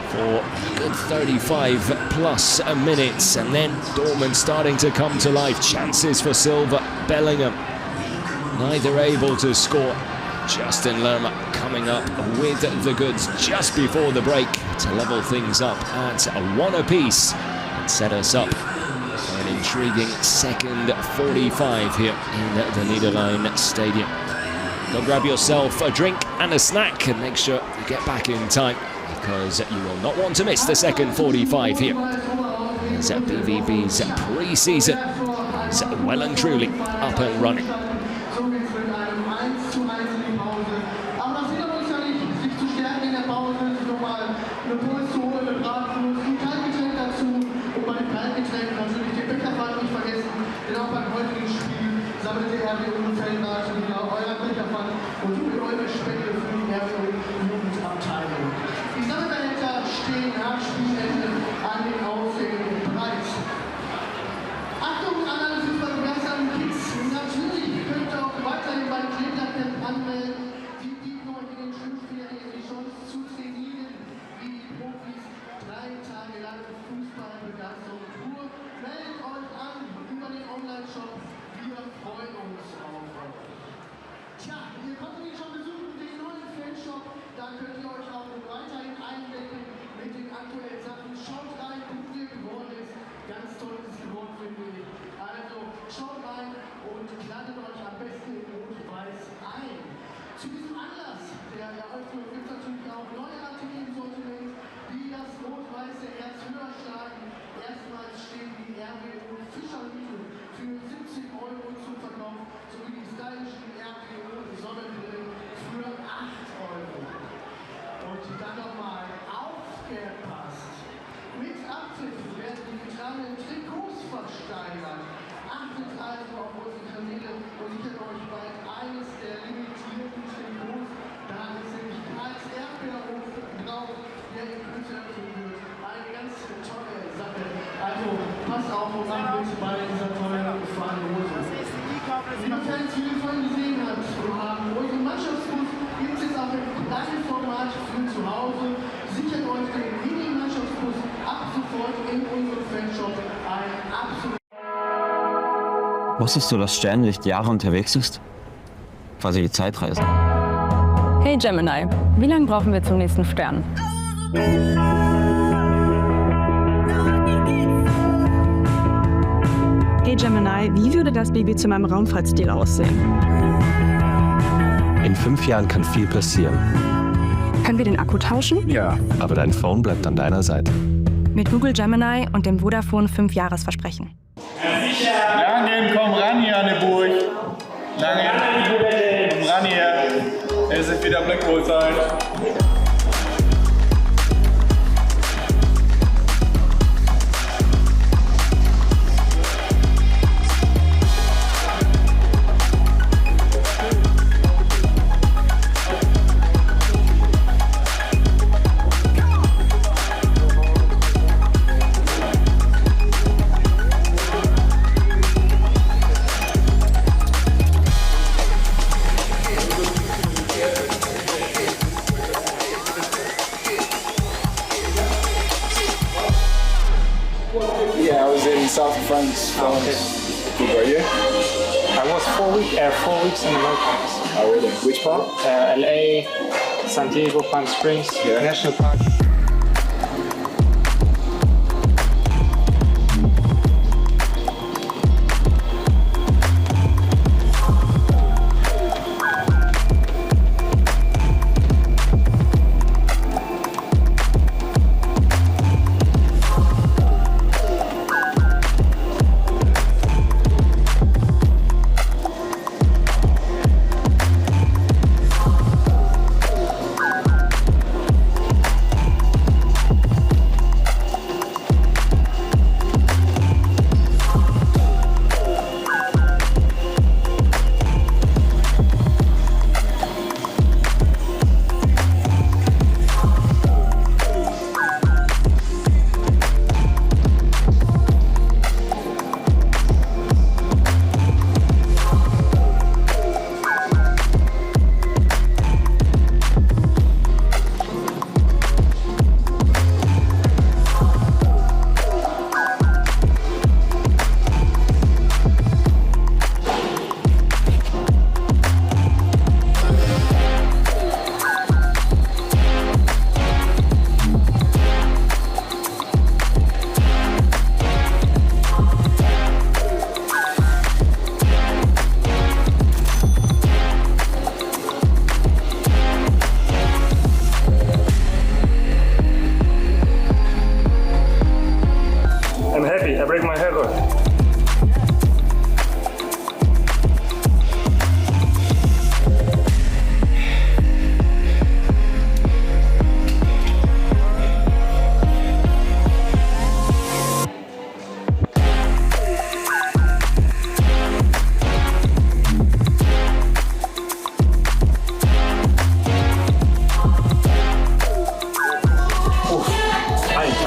for a good 35 plus minutes, and then Dortmund starting to come to life. Chances for Silva, Bellingham, neither able to score. Justin Lerma coming up with the goods just before the break to level things up at 1 apiece and set us up for an intriguing second 45 here in the Niederrhein Stadium. Go grab yourself a drink and a snack and make sure you get back in time, because you will not want to miss the second 45 here, as BVB's pre-season is well and truly up and running. Wusstest du, dass Sternlicht Jahre unterwegs ist? Quasi die Zeitreise. Hey Gemini, wie lange brauchen wir zum nächsten Stern? Hey Gemini, wie würde das Baby zu meinem Raumfahrtstil aussehen? In 5 Jahren kann viel passieren. Können wir den Akku tauschen? Ja, aber dein Phone bleibt an deiner Seite. Mit Google Gemini und dem Vodafone 5-Jahres-Versprechen. Langen, komm ran hier an die Burg. Langen, komm ran hier. Es ist wieder Black Hole Zeit. South of France. Good, were you? I was 4 weeks in Americas. Oh, really? Which part? LA, San Diego, Palm Springs, National Park.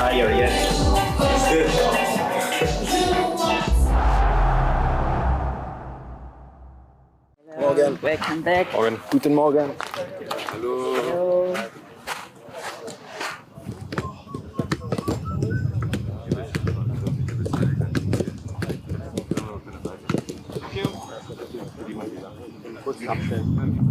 higher, yes. It's good. Morgen. Welcome back. Morgen. Guten Morgen. Hallo. Hello. Kurz abstellen.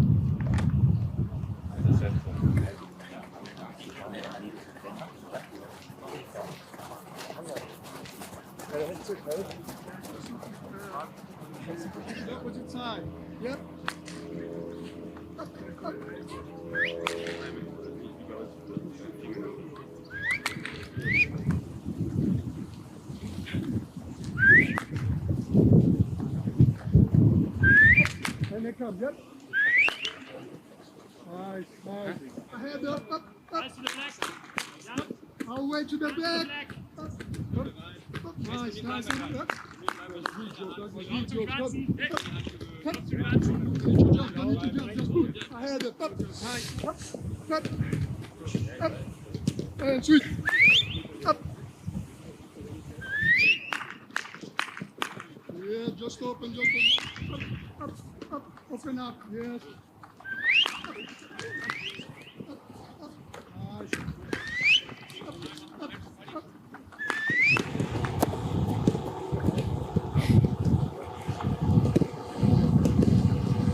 Yep. And they come, yep. Nice, nice. Ahead, up, up, up. Nice to the back. All the way to the back. Up, up, up. Nice, nice. Up. Ahead, up, up, up, up, and sweet. Up. Yeah, just open, up, up, open up, yes. Up, nice. Up, up, up.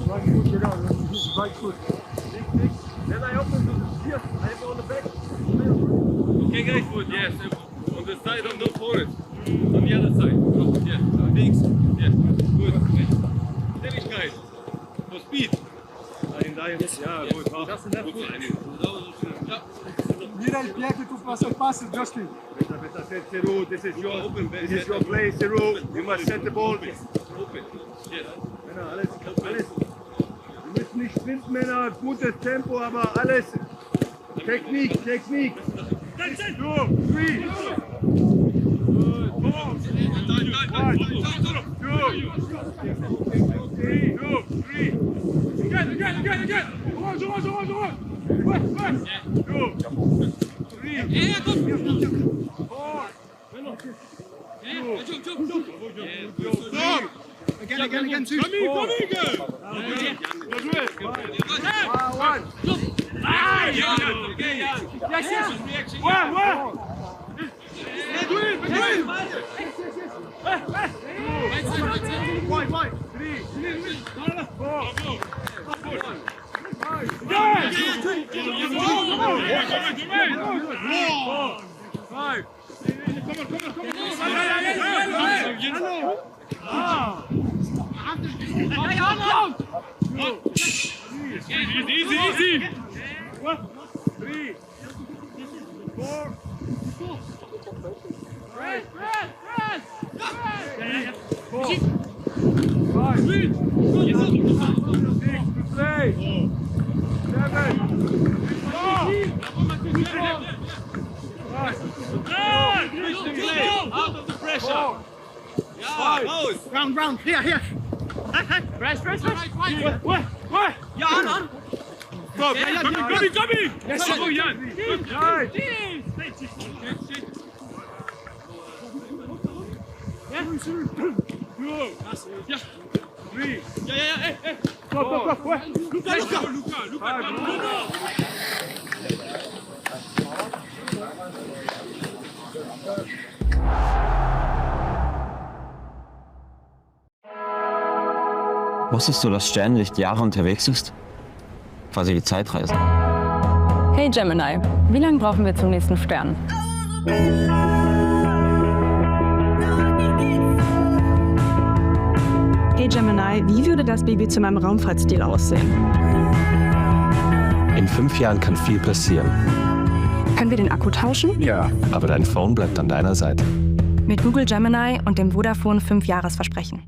Right foot, go down, right foot. Then I open to the here, I am on the back. Okay, great foot, yes. On the side of the forest. On the other side. Good, yes. Fix. Yes. Good. Schnelligkeit. For speed. Dahin. Ja, gut. Just enough foot. Ja. Mira il pie che tu passa, Justin. Better set Seru. This is your open. This is your play, Seru. You must set the ball. Open. Yes. Alles. Wir müssen nicht sprinten, Männer. Gutes Tempo, aber alles. Technik. 2, 3. Again. Again, 2. Easy. 3, 4. Press. 4, 5, 6 to play. 7, 8. Out of the pressure. Yeah, round. Here. Press. What? Yeah, on. Go. Coming. Yes, go, Jan. Nice. Yeah. 2. Yeah. 3. Yeah. Go. Luca. Wusstest du, dass Sternlicht Jahre unterwegs ist? Quasi wie Zeitreisen. Hey Gemini, wie lange brauchen wir zum nächsten Stern? Hey Gemini, wie würde das Babyzimmer im Raumfahrtstil aussehen? In 5 Jahren kann viel passieren. Können wir den Akku tauschen? Ja, aber dein Phone bleibt an deiner Seite. Mit Google Gemini und dem Vodafone 5-Jahres-Versprechen.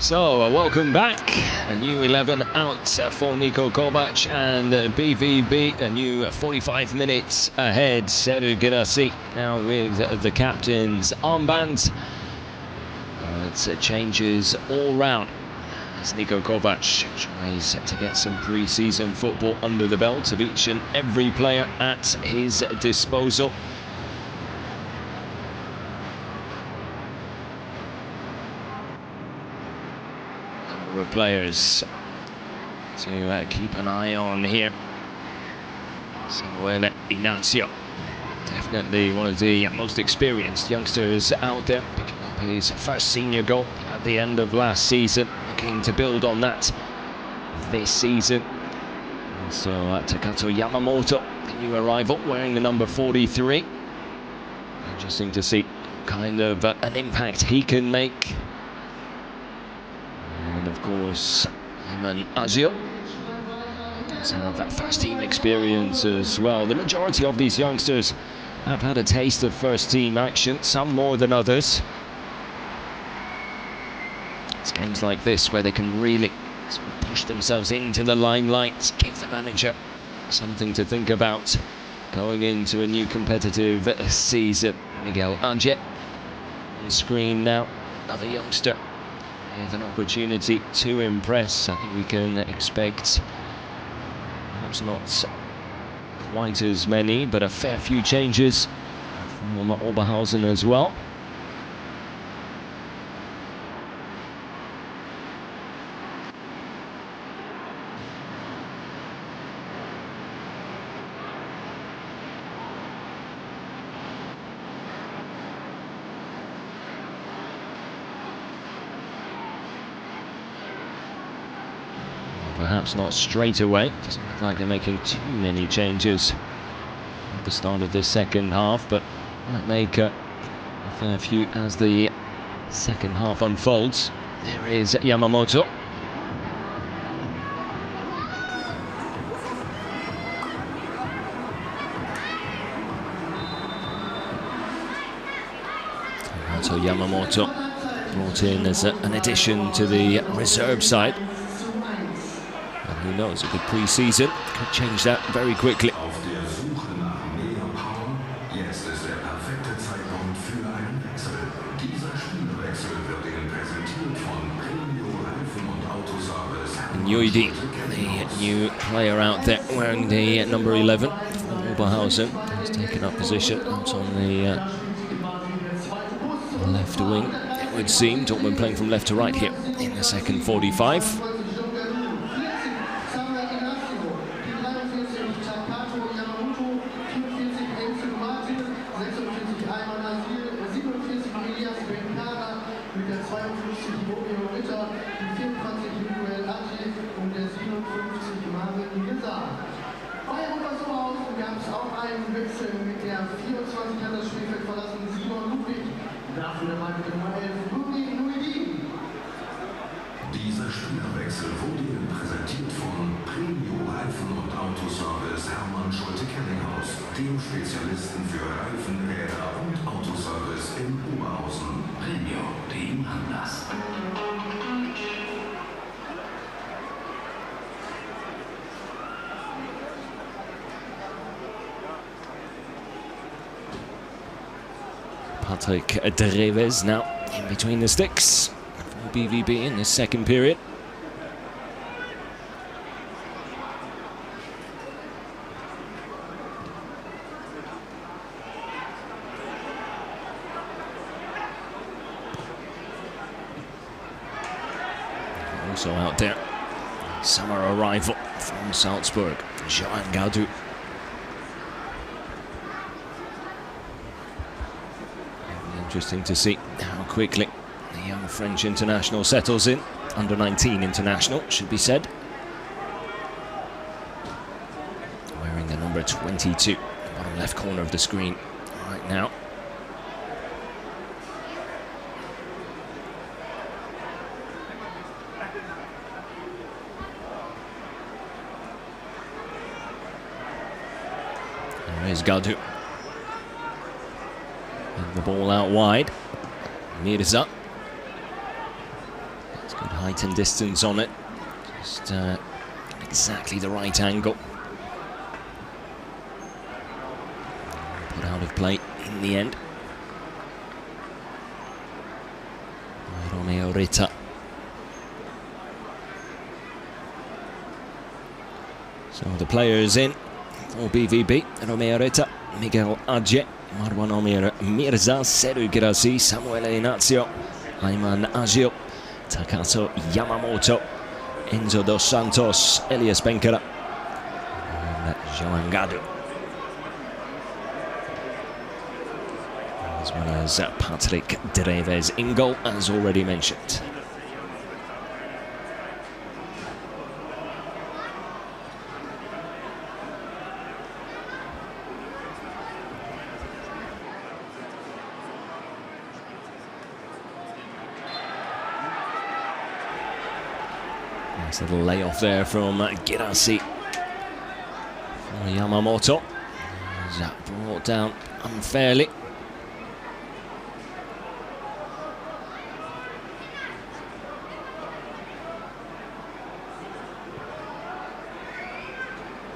So, welcome back. A new 11 out for Niko Kovac, and BVB a new 45 minutes ahead. Seru Girassi now with the captain's armband. It changes all round as Niko Kovac tries to get some pre-season football under the belt of each and every player at his disposal. Players to keep an eye on here. Samuel Inacio, definitely one of the most experienced youngsters out there, picking up his first senior goal at the end of last season, looking to build on that this season. So Takato Yamamoto, the new arrival, wearing the number 43. Interesting to see kind of an impact he can make. And of course, Iman Azio has had that first team experience as well. The majority of these youngsters have had a taste of first team action, some more than others. It's games like this where they can really sort of push themselves into the limelight, give the manager something to think about going into a new competitive season. Miguel Angel on screen now, another youngster with an opportunity to impress. I think we can expect perhaps not quite as many, but a fair few changes from Oberhausen as well. Perhaps not straight away. Doesn't look like they're making too many changes at the start of this second half, but might make a fair few as the second half unfolds. There is Yamamoto. So Yamamoto brought in as an addition to the reserve side. Who knows, a good pre-season could change that very quickly. Auf der Suche nach mehr Power. Jetzt ist der perfekte Zeitpunkt für einen Wechsel. Dieser Spielwechsel wird Ihnen präsentiert von Reifen und Autoservice. Nyoidi, the new player out there wearing the number 11 from Oberhausen, has taken up position out on the left wing. It would seem Dortmund playing from left to right here in the second 45. Dieser Spielerwechsel wurde Ihnen präsentiert von Reifen und Autoservice Hermann Schulte-Kellinghaus, dem Spezialisten für Reifen, Räder und Autoservice in Oberhausen. Dem Anlass. Patrick Dreves now in between the sticks for BVB in this second period. Also out there, summer arrival from Salzburg, Joan Gaudu. Interesting to see how quickly the young French international settles in. Under 19 international, should be said. Wearing the number 22, bottom left corner of the screen right now. There is Gaudu. And the ball out wide. Mirza. It's good height and distance on it. Just exactly the right angle. Put out of play in the end. Romeo Rita. So the players in for BVB: Romeo Rita, Miguel Adje, Marwan Omir Mirza, Seru Girassi, Samuele Ignazio, Ayman Agil, Takato Yamamoto, Enzo Dos Santos, Elias Benkera, and Joan Gadu. As well as Patrick Dreves in goal, as already mentioned. Nice little layoff there from Girassi for Yamamoto. He's brought down unfairly.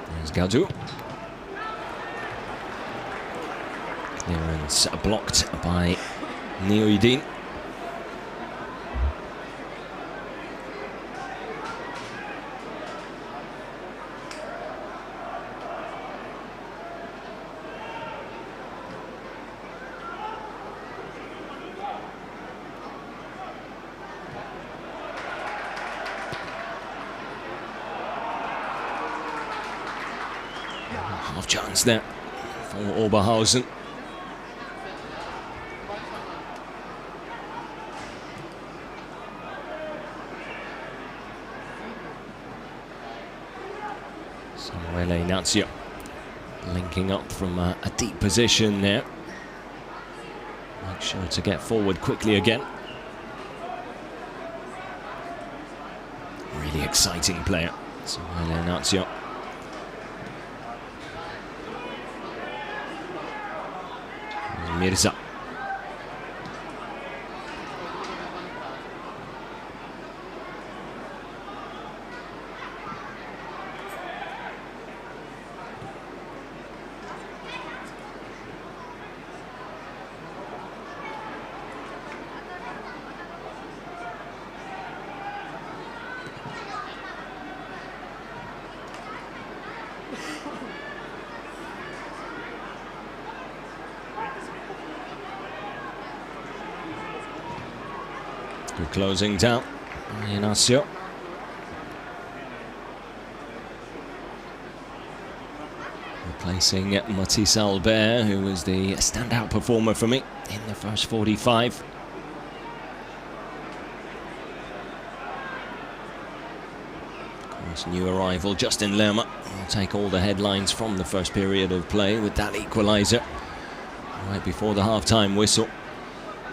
There's Gadu. Clearance blocked by Nioudin. Half chance there for Oberhausen. Samuele Ignazio linking up from a deep position there. Make sure to get forward quickly again. Really exciting player, Samuele Ignazio. Mirza. Good closing down, Ignazio. Replacing Matisse Albert, who was the standout performer for me in the first 45. Of course, new arrival Justin Lerma will take all the headlines from the first period of play with that equaliser right before the half-time whistle.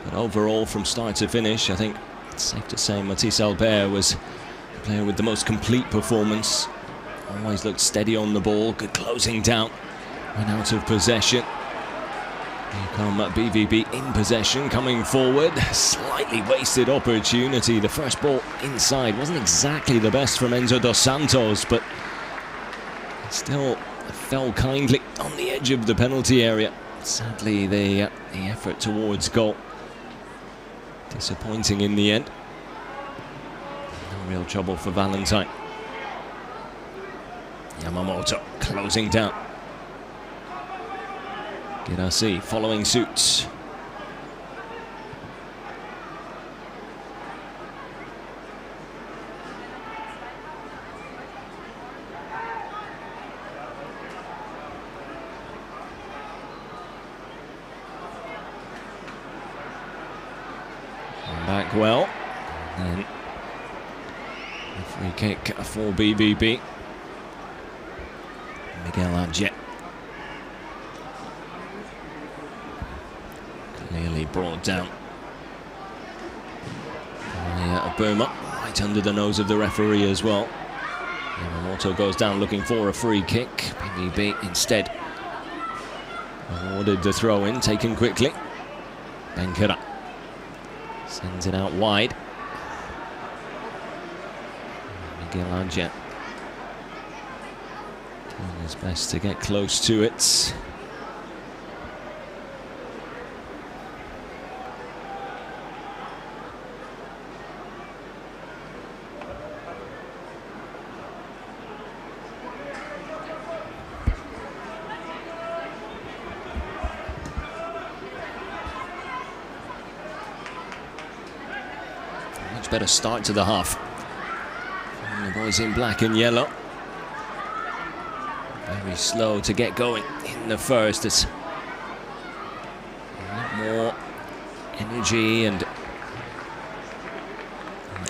But overall, from start to finish, I think it's safe to say Matisse Albert was the player with the most complete performance. Always looked steady on the ball, good closing down, went out of possession. Here come BVB in possession, coming forward. Slightly wasted opportunity. The first ball inside wasn't exactly the best from Enzo Dos Santos, but still fell kindly on the edge of the penalty area. Sadly, the effort towards goal disappointing in the end. No real trouble for Valentine. Yamamoto closing down. Girassi following suit. Back well. And then a free kick for BVB. Miguel Adje. Clearly brought down by Burma, right under the nose of the referee as well. Yamamoto goes down looking for a free kick. BVB instead awarded the throw-in, taken quickly. Benkera sends it out wide. Gelagia doing his best to get close to it. Much better start to the half. And the boys in black and yellow. Very slow to get going in the first. It's a lot more energy and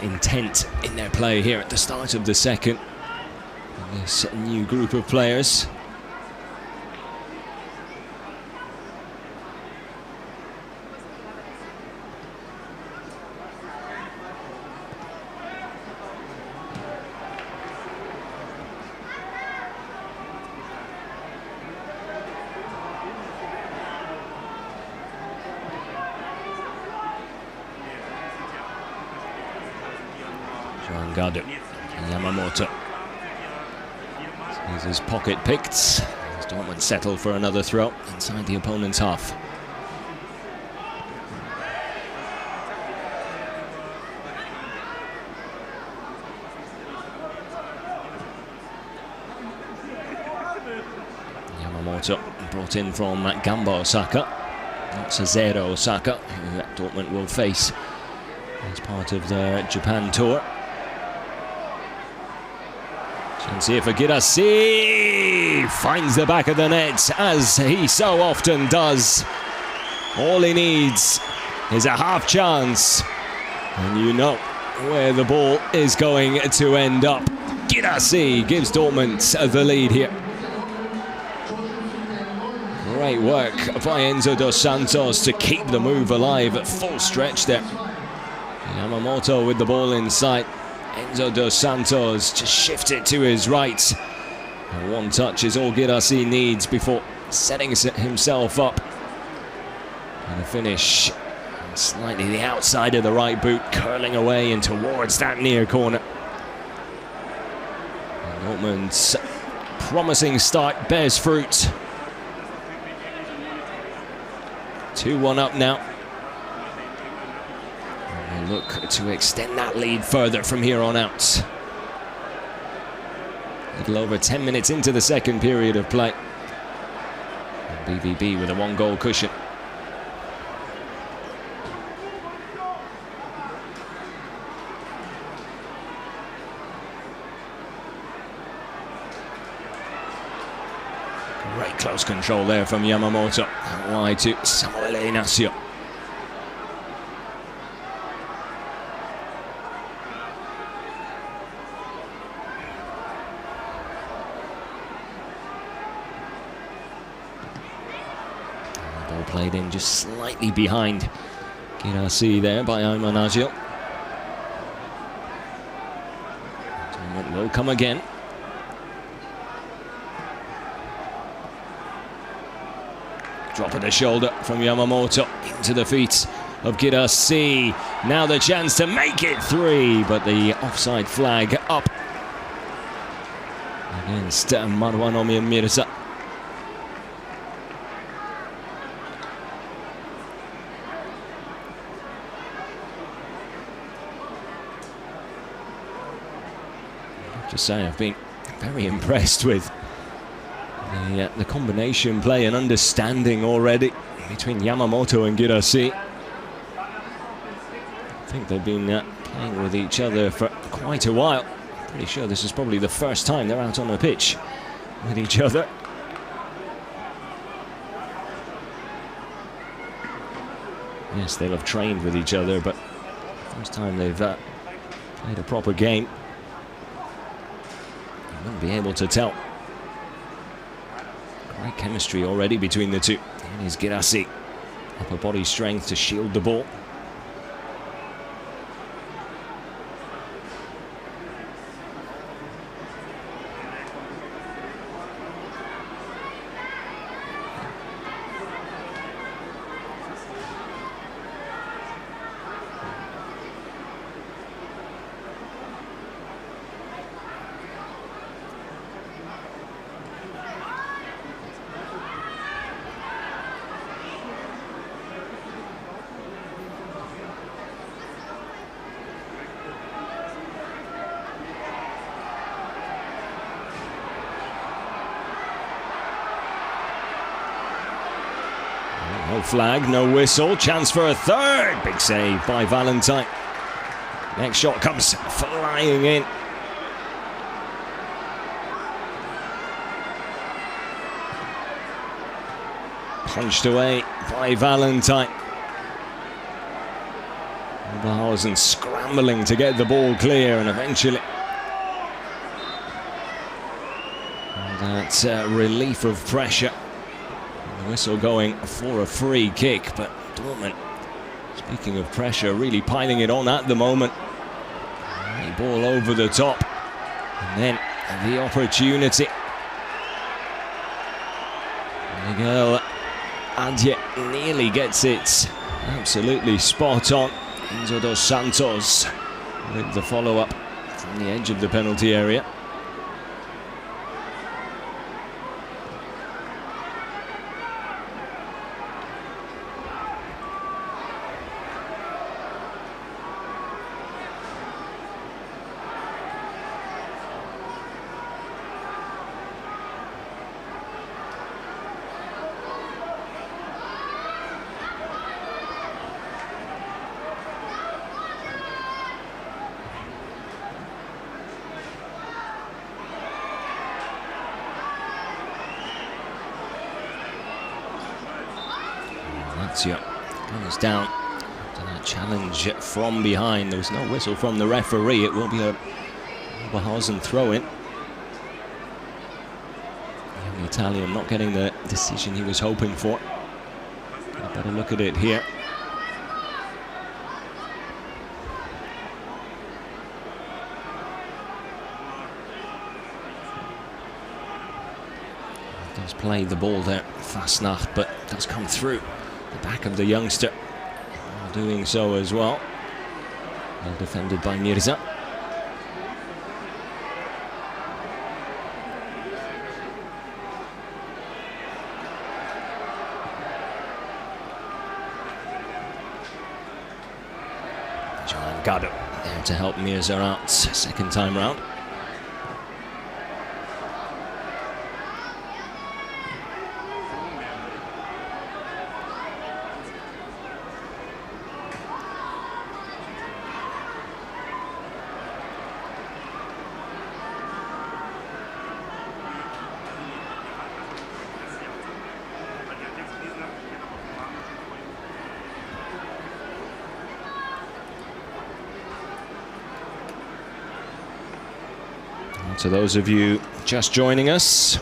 intent in their play here at the start of the second. And this new group of players. Yamamoto sees his pocket picked as Dortmund settle for another throw inside the opponent's half. Yamamoto brought in from Gamba Osaka, not Cesaro Osaka, who Dortmund will face as part of their Japan tour. Chance here for Girassi, finds the back of the net as he so often does. All he needs is a half chance, and you know where the ball is going to end up. Girassi gives Dortmund the lead here. Great work by Enzo Dos Santos to keep the move alive at full stretch there. Yamamoto with the ball in sight. Enzo Dos Santos just shifts it to his right. And one touch is all Girassi needs before setting himself up. And a finish slightly the outside of the right boot, curling away and towards that near corner. And Dortmund's promising start bears fruit. 2-1 up now. Look to extend that lead further from here on out. A little over 10 minutes into the second period of play. And BVB with a 1-goal cushion. Great close control there from Yamamoto. Wide to Samuel Inacio. Played in just slightly behind Girassi there by Ayman Agil. Dortmund will come again. Drop of the shoulder from Yamamoto into the feet of Girassi. Now the chance to make it 3, but the offside flag up against Marwan Omir Mirza. To say I've been very impressed with the combination play and understanding already between Yamamoto and Girassi. I think they've been playing with each other for quite a while. Pretty sure this is probably the first time they're out on a pitch with each other. Yes, they'll have trained with each other, but first time they've played a proper game. Won't be able to tell. Great chemistry already between the two. And here's Girassi. Upper body strength to shield the ball. No flag, no whistle, chance for a third. Big save by Valentine. Next shot comes flying in. Punched away by Valentine. Oberhausen scrambling to get the ball clear, and eventually that relief of pressure. The whistle going for a free kick, but Dortmund, speaking of pressure, really piling it on at the moment. A ball over the top, and then the opportunity. Miguel Adje nearly gets it absolutely spot on. Enzo dos Santos with the follow-up from the edge of the penalty area. Goes down to that challenge from behind. There was no whistle from the referee. It will be a Oberhausen throw-in. The Italian not getting the decision he was hoping for. A better look at it here. Does play the ball there, Fastnacht, but does come through the back of the youngster, doing so as well. Well defended by Mirza. Johan Gado there to help Mirza out second time round. To those of you just joining us,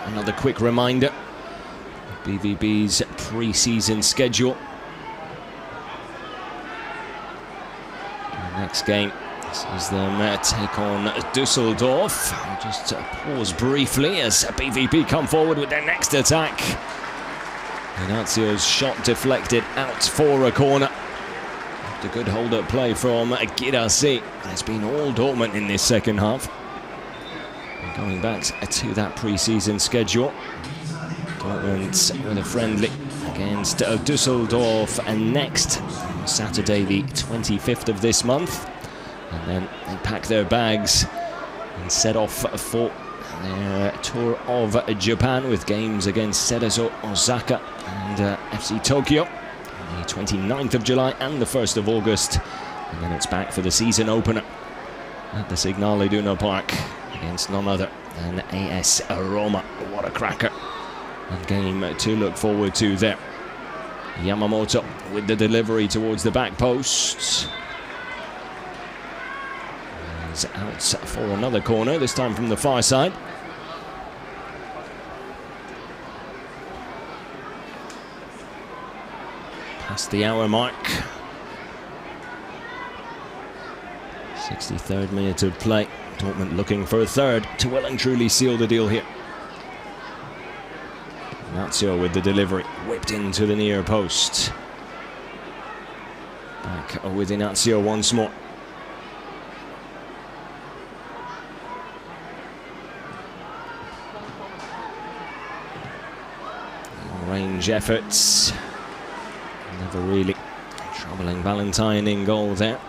another quick reminder of BVB's pre-season schedule. The next game sees them take on Düsseldorf. I'll just pause briefly as BVB come forward with their next attack. Ignazio's shot deflected out for a corner. A good hold-up play from Girassi. It's been all Dortmund in this second half. And going back to that pre-season schedule, Dortmund with a friendly against Düsseldorf, and next Saturday the 25th of this month. And then they pack their bags and set off for their tour of Japan with games against Cerezo Osaka and FC Tokyo. The 29th of July and the 1st of August, and then it's back for the season opener at the Signal Iduna Park against none other than AS Roma. What a cracker and game to look forward to there. Yamamoto with the delivery towards the back post. He's out for another corner, this time from the far side. Past the hour mark. 63rd minute of play. Dortmund looking for a third to well and truly seal the deal here. Ignazio with the delivery, whipped into the near post. Back with Ignazio once more. Range efforts. Never really troubling Valentine in goal there.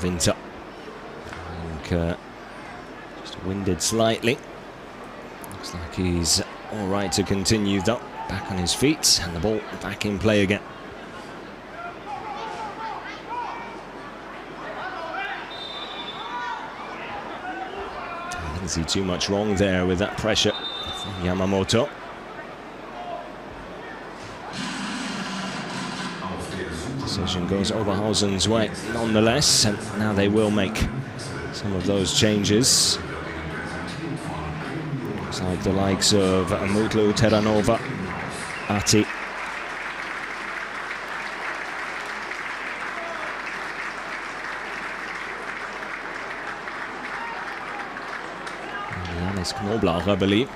Winter. Just winded slightly. Looks like he's all right to continue though. Back on his feet and the ball back in play again. I didn't see too much wrong there with that pressure from Yamamoto. Decision goes Oberhausen's way nonetheless, and now they will make some of those changes. Looks like the likes of Mutlu, Terranova, Ati. Janis Knoblauch, I believe.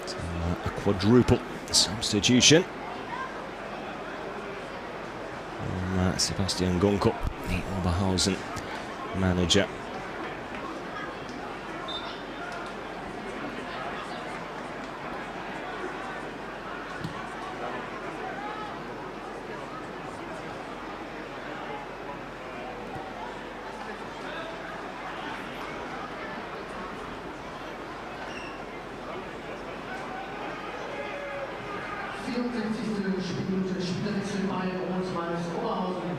So, a quadruple substitution. Sebastian Gunko, the Oberhausen manager. Spielminute Spielerwechsel bei Rot-Weiß Oberhausen.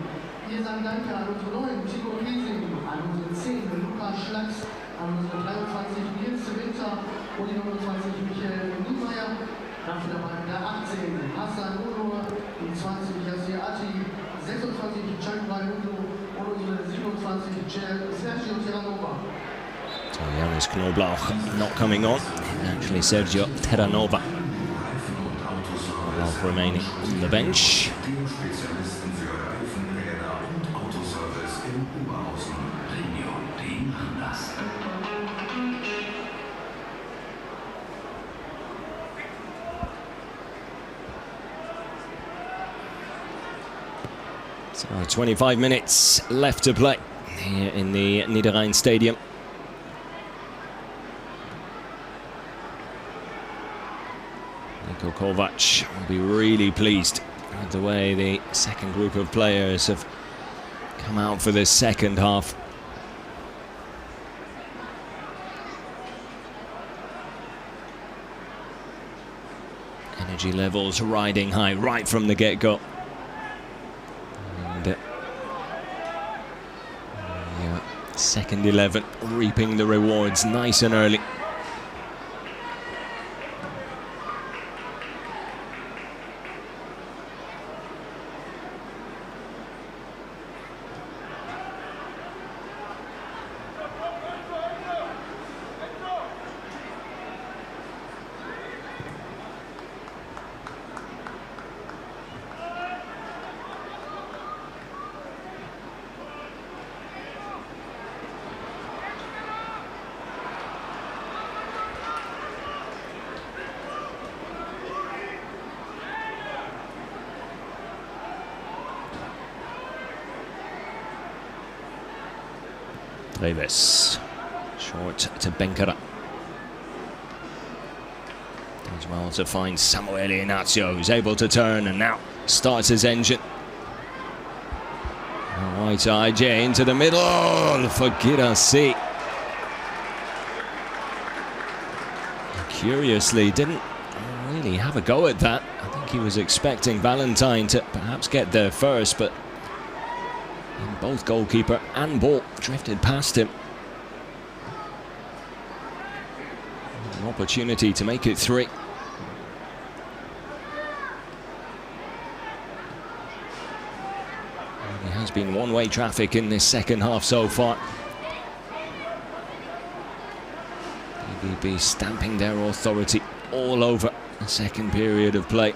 Hier sagen Danke an unsere 9, Timo Kiesing, an unsere 10, Lukas Schlacks, an unsere 23, Nils Winter und die 29, Michael Niemeyer. Dafür dabei der 18, Hassan Uno, die 20, Yassir Ati, 26, Chankrai Uno und unsere 27, Sergio Terranova. So Janis Knoblauch not coming on, actually Sergio Terranova. Knoblauch remaining on the bench. Spezialisten für Reifen, Räder und Autoservice in Oberhausen. Renault, die machen das. So 25 minutes left to play here in the Niederrhein Stadium. Niko Kovac will be really pleased with the way the second group of players have come out for this second half. Energy levels riding high right from the get-go. And yeah, second 11 reaping the rewards nice and early. Davis, short to Benkera. Does well to find Samuel Ignazio, who's able to turn and now starts his engine. White IJ into the middle for Girassi. Curiously, didn't really have a go at that. I think he was expecting Valentine to perhaps get there first, but both goalkeeper and ball drifted past him. An opportunity to make it 3. There has been one-way traffic in this second half so far. BVB stamping their authority all over the second period of play.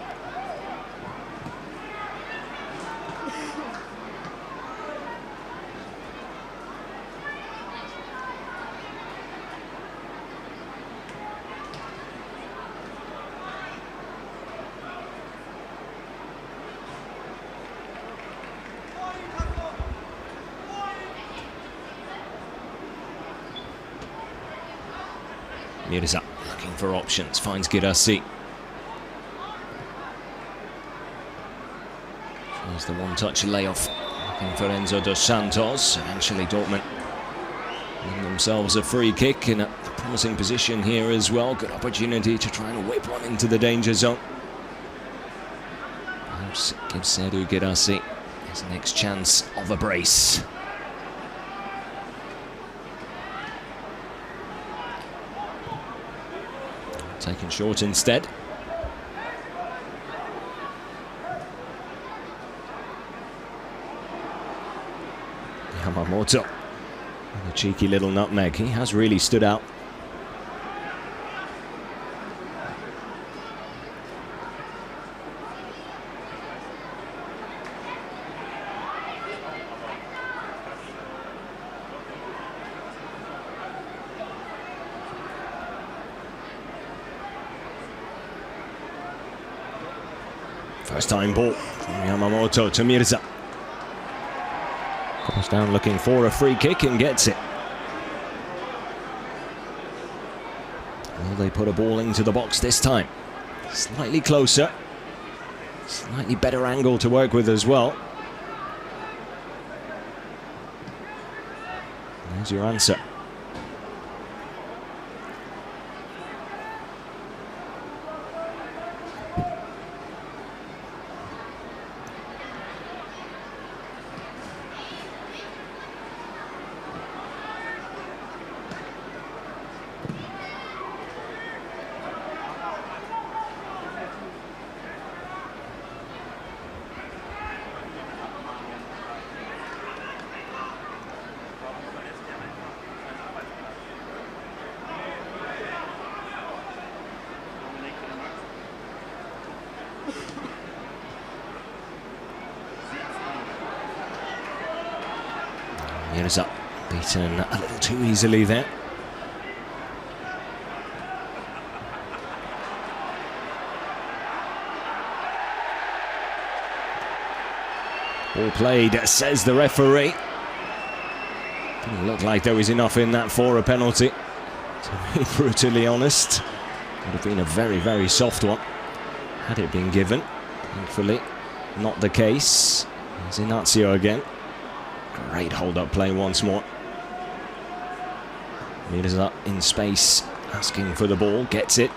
Mirza looking for options, finds Girassi. There's the one-touch layoff. Looking for Enzo dos Santos. Eventually Dortmund giving themselves a free kick in a promising position here as well. Good opportunity to try and whip one into the danger zone. Perhaps gives Serhou Guirassy his next chance of a brace. Taken short instead. Yamamoto. And a cheeky little nutmeg. He has really stood out. First time ball from Yamamoto to Mirza. Goes down looking for a free kick and gets it. Will they put a ball into the box this time? Slightly closer. Slightly better angle to work with as well. There's your answer. Mirza beaten a little too easily there. Ball played, says the referee. Didn't look like there was enough in that for a penalty, to be brutally honest. Would have been a very, very soft one had it been given. Thankfully, not the case. It's Inácio again. Great hold-up play once more. Mirza in space, asking for the ball, gets it.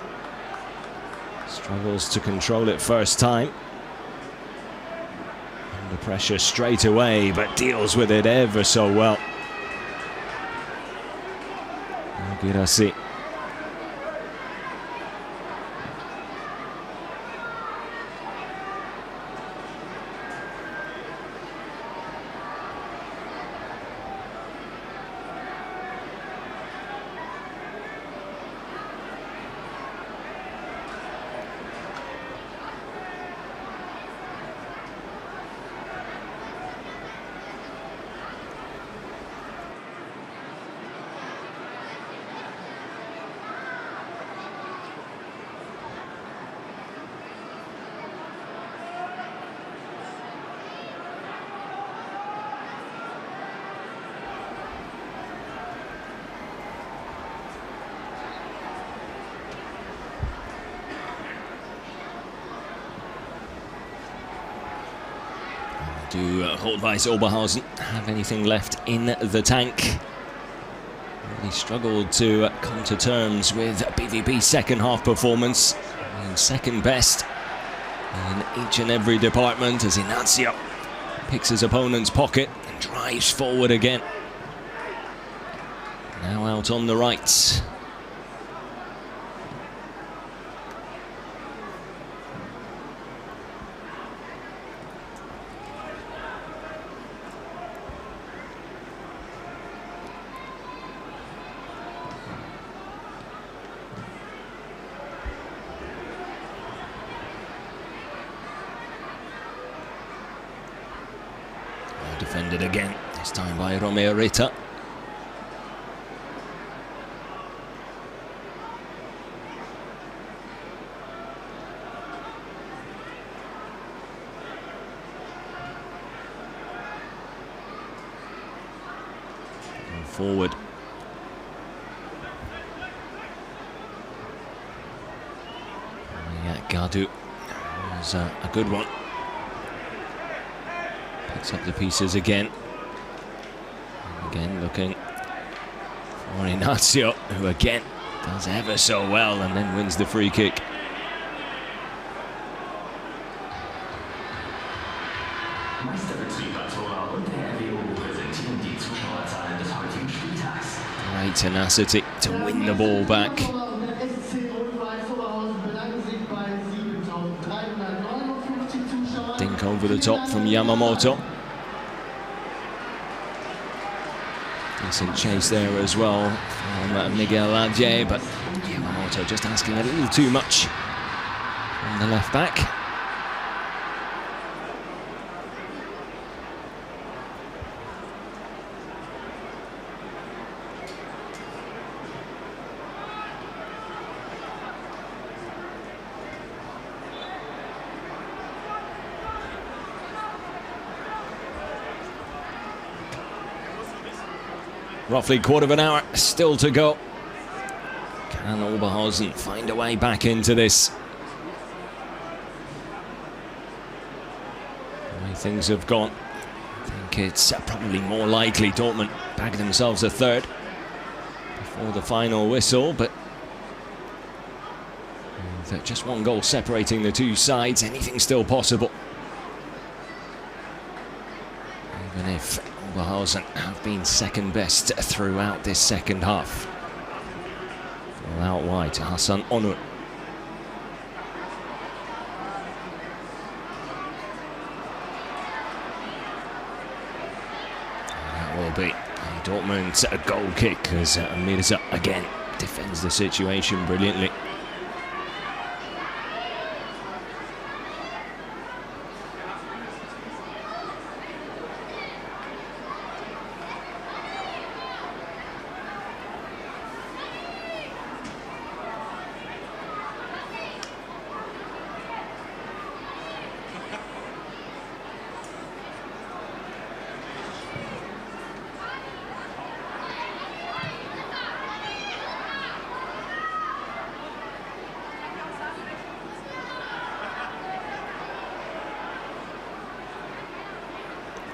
Struggles to control it first time. Under pressure straight away, but deals with it ever so well. Guirassy. Do Rot-Weiß Oberhausen have anything left in the tank? Really struggled to come to terms with BVB's second half performance. And second best in each and every department as Inácio picks his opponent's pocket and drives forward again. Now out on the right. Defended again, this time by Romeo Rita. And forward. Yeah, Gadu was a good one. Picks up the pieces again. And again looking for Inácio, who again does ever so well and then wins the free kick. Great tenacity to win the ball back. Dink over the top from Yamamoto. Decent chase there as well from Miguel Adje, but Yamamoto just asking a little too much from the left back. Roughly quarter of an hour still to go. Can Oberhausen find a way back into this? The way things have gone, I think it's probably more likely Dortmund bag themselves a third before the final whistle, but with just one goal separating the two sides, anything's still possible. Even if Oberhausen have been second best throughout this second half. Ball out wide to Hassan Onur. That will be Dortmund's goal kick as Mirza again defends the situation brilliantly.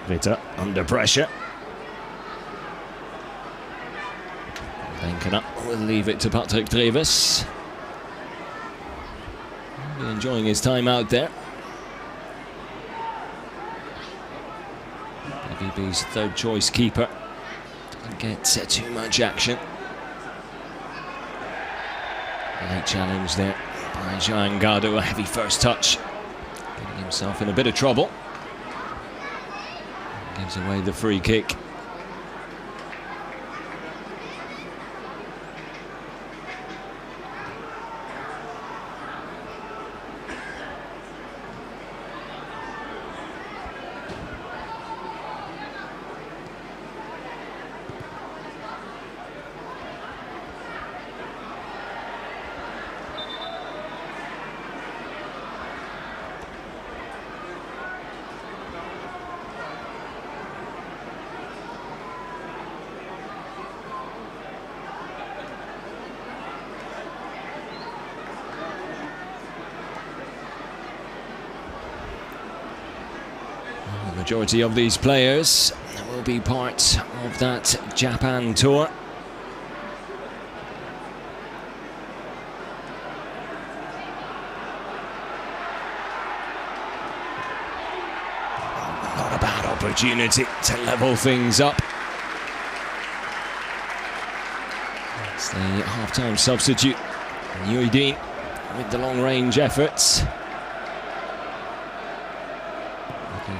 Ritter under pressure. Linking up, we'll leave it to Patrick Treves. Enjoying his time out there. BVB's third choice keeper doesn't get too much action. Late challenge there by Jean Gardo, a heavy first touch. Getting himself in a bit of trouble. Gives away the free kick. Majority of these players will be part of that Japan tour. Not a bad opportunity to level things up. It's the half-time substitute, Nuidin, with the long-range efforts.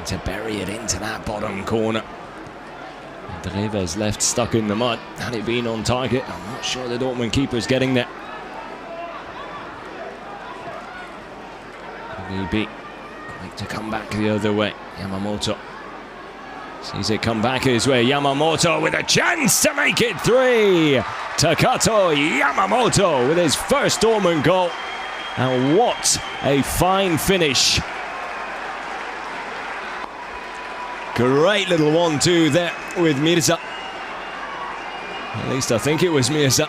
To bury it into that bottom corner. Treves left stuck in the mud. Had it been on target, I'm not sure the Dortmund keeper's getting there. BVB quick to come back the other way. Yamamoto sees it come back his way. Yamamoto with a chance to make it 3. Takato Yamamoto with his first Dortmund goal. And what a fine finish. Great little 1-2 there with Mirza. At least I think it was Mirza.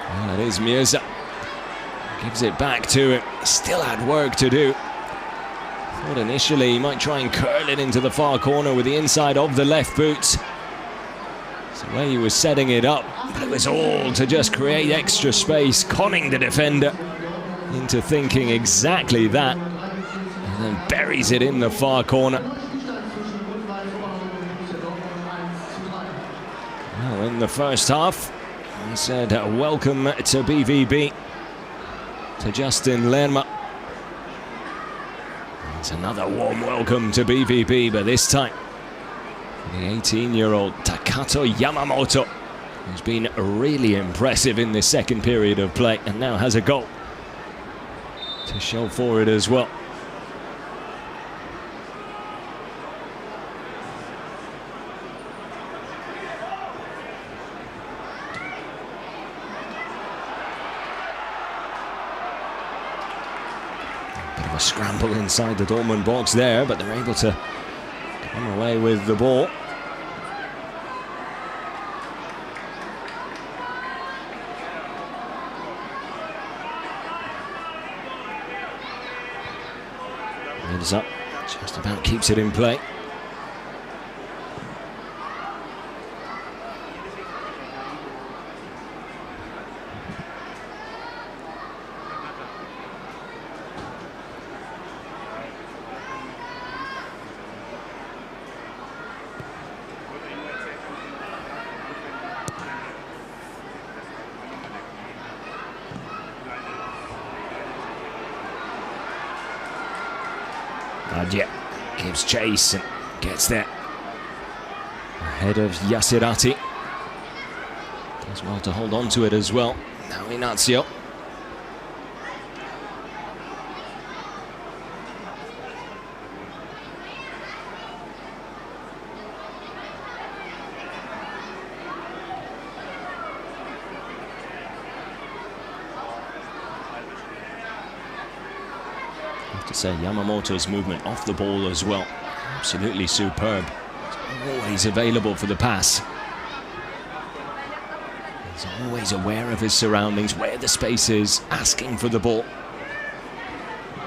Well, it is Mirza. Gives it back to him. still had work to do. Thought initially he might try and curl it into the far corner with the inside of the left boot. It's the way he was setting it up, but it was all to just create extra space, conning the defender into thinking exactly that, and then buries it in the far corner. Well, in the first half, I said welcome to BVB, to Justin Lerma. It's another warm welcome to BVB, but this time the 18-year-old Takato Yamamoto, who's been really impressive in this second period of play and now has a goal to show for it as well. Bit of a scramble inside the Dortmund box there, but they're able to come away with the ball. Heads up, just about keeps it in play. Adje gives chase and gets there ahead of Yasirati. Does well to hold on to it as well. Now Inácio. To say Yamamoto's movement off the ball as well, absolutely superb. He's always available for the pass. He's always aware of his surroundings, where the space is, asking for the ball.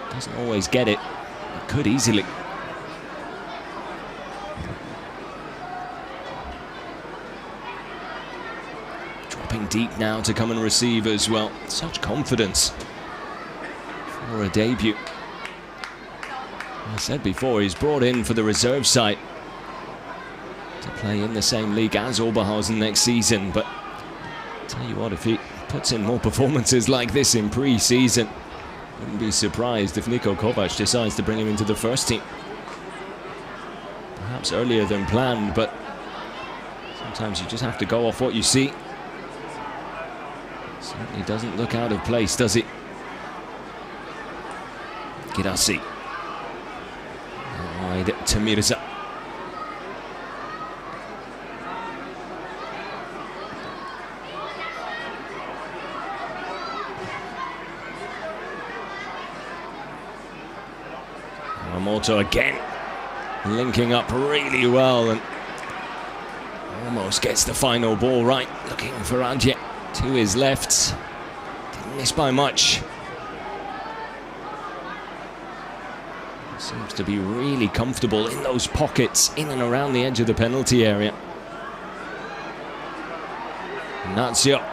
Doesn't always get it, but could easily. Dropping deep now to come and receive as well. Such confidence for a debut. I said before, he's brought in for the reserve side to play in the same league as Oberhausen next season, but tell you what, if he puts in more performances like this in pre-season, wouldn't be surprised if Niko Kovac decides to bring him into the first team. Perhaps earlier than planned, but sometimes you just have to go off what you see. Certainly doesn't look out of place, does he? Girassi. Wide to Mirza. Yamamoto again, linking up really well and almost gets the final ball right. Looking for Adje to his left. Didn't miss by much. Seems to be really comfortable in those pockets in and around the edge of the penalty area. Inácio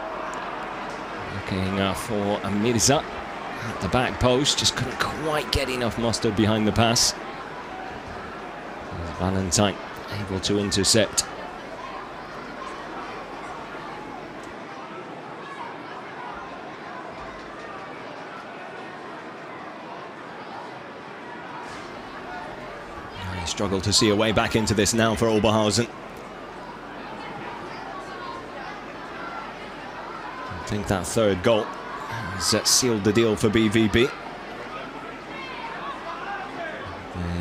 looking for Mirza at the back post, just couldn't quite get enough mustard behind the pass. Valentine able to intercept. Struggle to see a way back into this now for Oberhausen. I think that third goal has sealed the deal for BVB.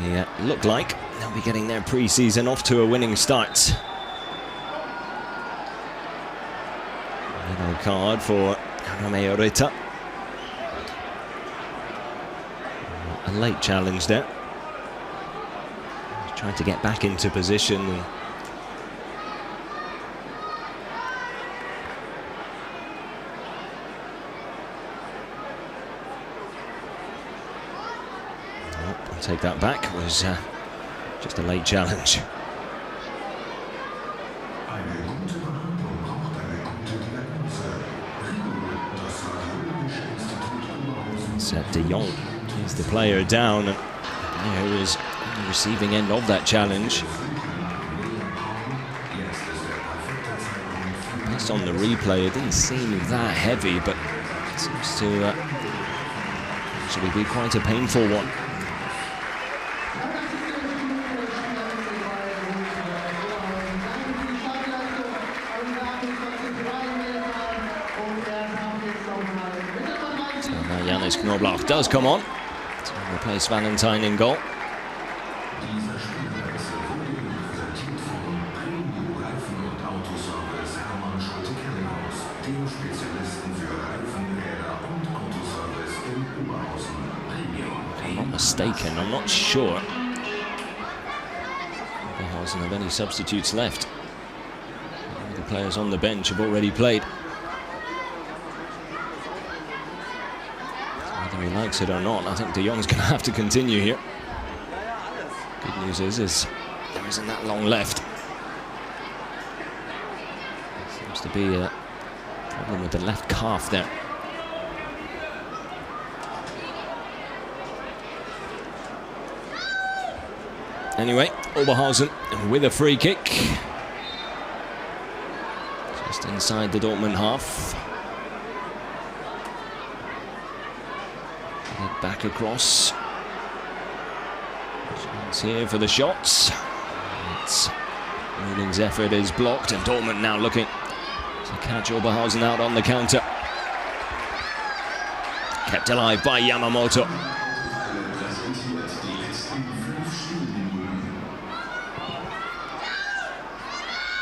They look like they'll be getting their pre-season off to a winning start. Yellow card for Romeo Rita. A late challenge there. Trying to get back into position. And I'll take that back. It was just a late challenge. Set De Jong is the player down, and who is on the receiving end of that challenge. Based on the replay, it didn't seem that heavy, but it seems to actually be quite a painful one. So now Janis Knoblauch does come on to replace Valentine in goal. Mistaken, I'm not sure Oberhausen have any substitutes left. The players on the bench have already played. Whether he likes it or not, I think De Jong's going to have to continue here. Good news is there isn't that long left. Seems to be a problem with the left calf there. Anyway, Oberhausen with a free kick. Just inside the Dortmund half. Back across. Chance here for the shots. Mooning's effort is blocked, and Dortmund now looking to catch Oberhausen out on the counter. Kept alive by Yamamoto.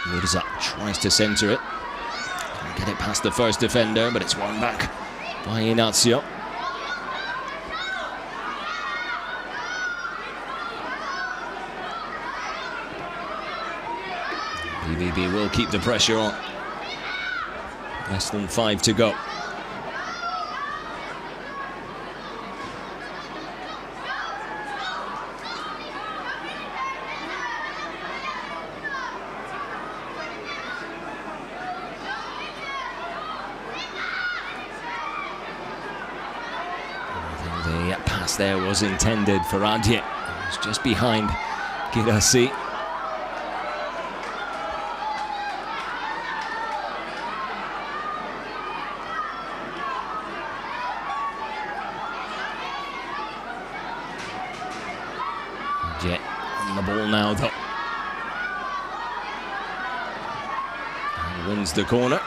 Mirza tries to centre it. Can't get it past the first defender, but it's won back by Inácio. BVB will keep the pressure on. Less than 5 to go. The pass there was intended for Adje. It was just behind Girassi. Adje on the ball now, though. And wins the corner.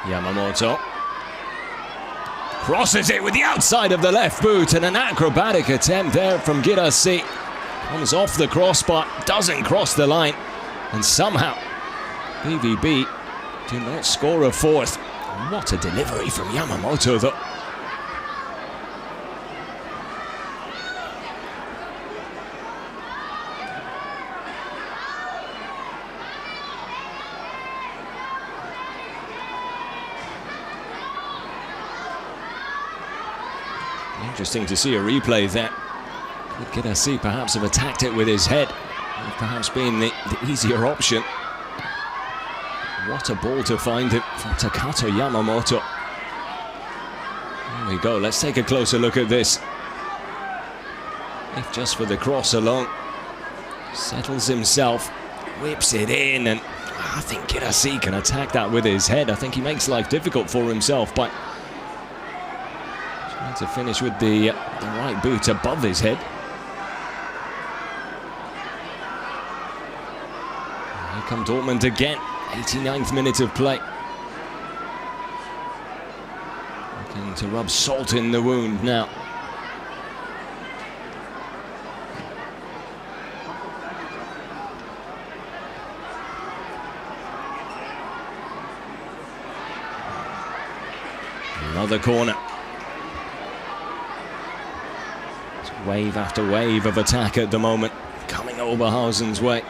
Yamamoto crosses it with the outside of the left boot, and an acrobatic attempt there from Girassi. Comes off the crossbar, doesn't cross the line, and somehow BVB do not score a fourth. What a delivery from Yamamoto, though. Interesting to see a replay there. Could Girassi perhaps have attacked it with his head, perhaps being the easier option. What a ball to find it from Takato Yamamoto. There we go, let's take a closer look at this. If just for the cross alone. Settles himself, whips it in, and I think Girassi can attack that with his head. I think he makes life difficult for himself, but trying to finish with the right boot above his head. come Dortmund again. 89th minute of play. Looking to rub salt in the wound now. Another corner. It's wave after wave of attack at the moment, coming Oberhausen's way.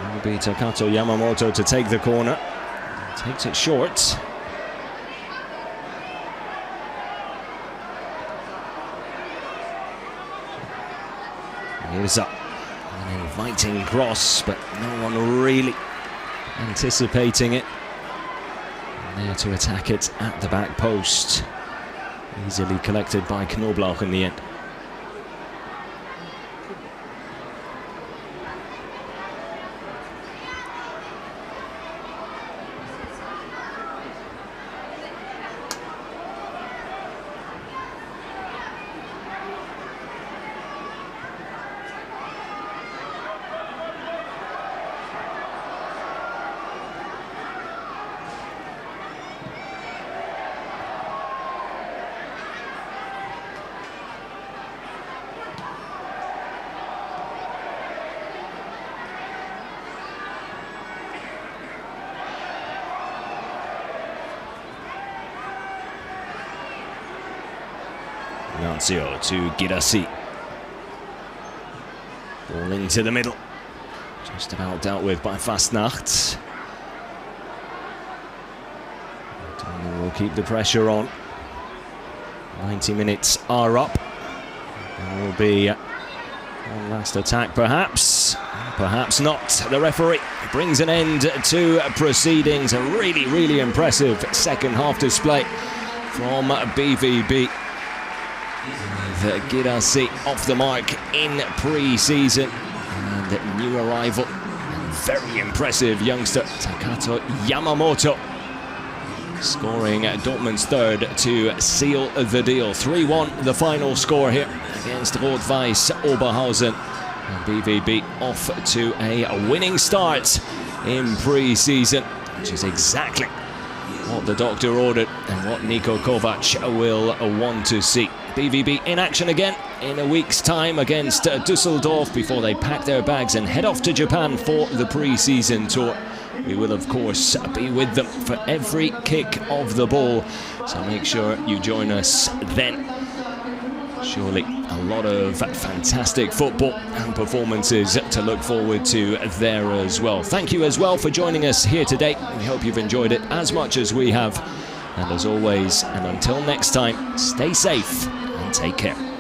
It will be Takato Yamamoto to take the corner. Takes it short. Here's up. An inviting cross, but no one really anticipating it. And there to attack it at the back post. Easily collected by Knoblauch in the end. Lazio to Girassi. Ball into the middle. Just about dealt with by Fastnacht. Dortmund will keep the pressure on. 90 minutes are up. There will be one last attack perhaps. Perhaps not. The referee brings an end to proceedings. A really, really impressive second half display from BVB. With Girassi off the mark in pre-season, and new arrival, and very impressive youngster Takato Yamamoto scoring Dortmund's third to seal the deal. 3-1 the final score here against Rot-Weiß Oberhausen, and BVB off to a winning start in pre-season, which is exactly what the doctor ordered and what Niko Kovac will want to see. BVB in action again in a week's time against Düsseldorf before they pack their bags and head off to Japan for the pre-season tour. We will of course be with them for every kick of the ball, so make sure you join us then. Surely a lot of fantastic football and performances to look forward to there as well. Thank you as well for joining us here today. We hope you've enjoyed it as much as we have. And as always, and until next time, stay safe and take care.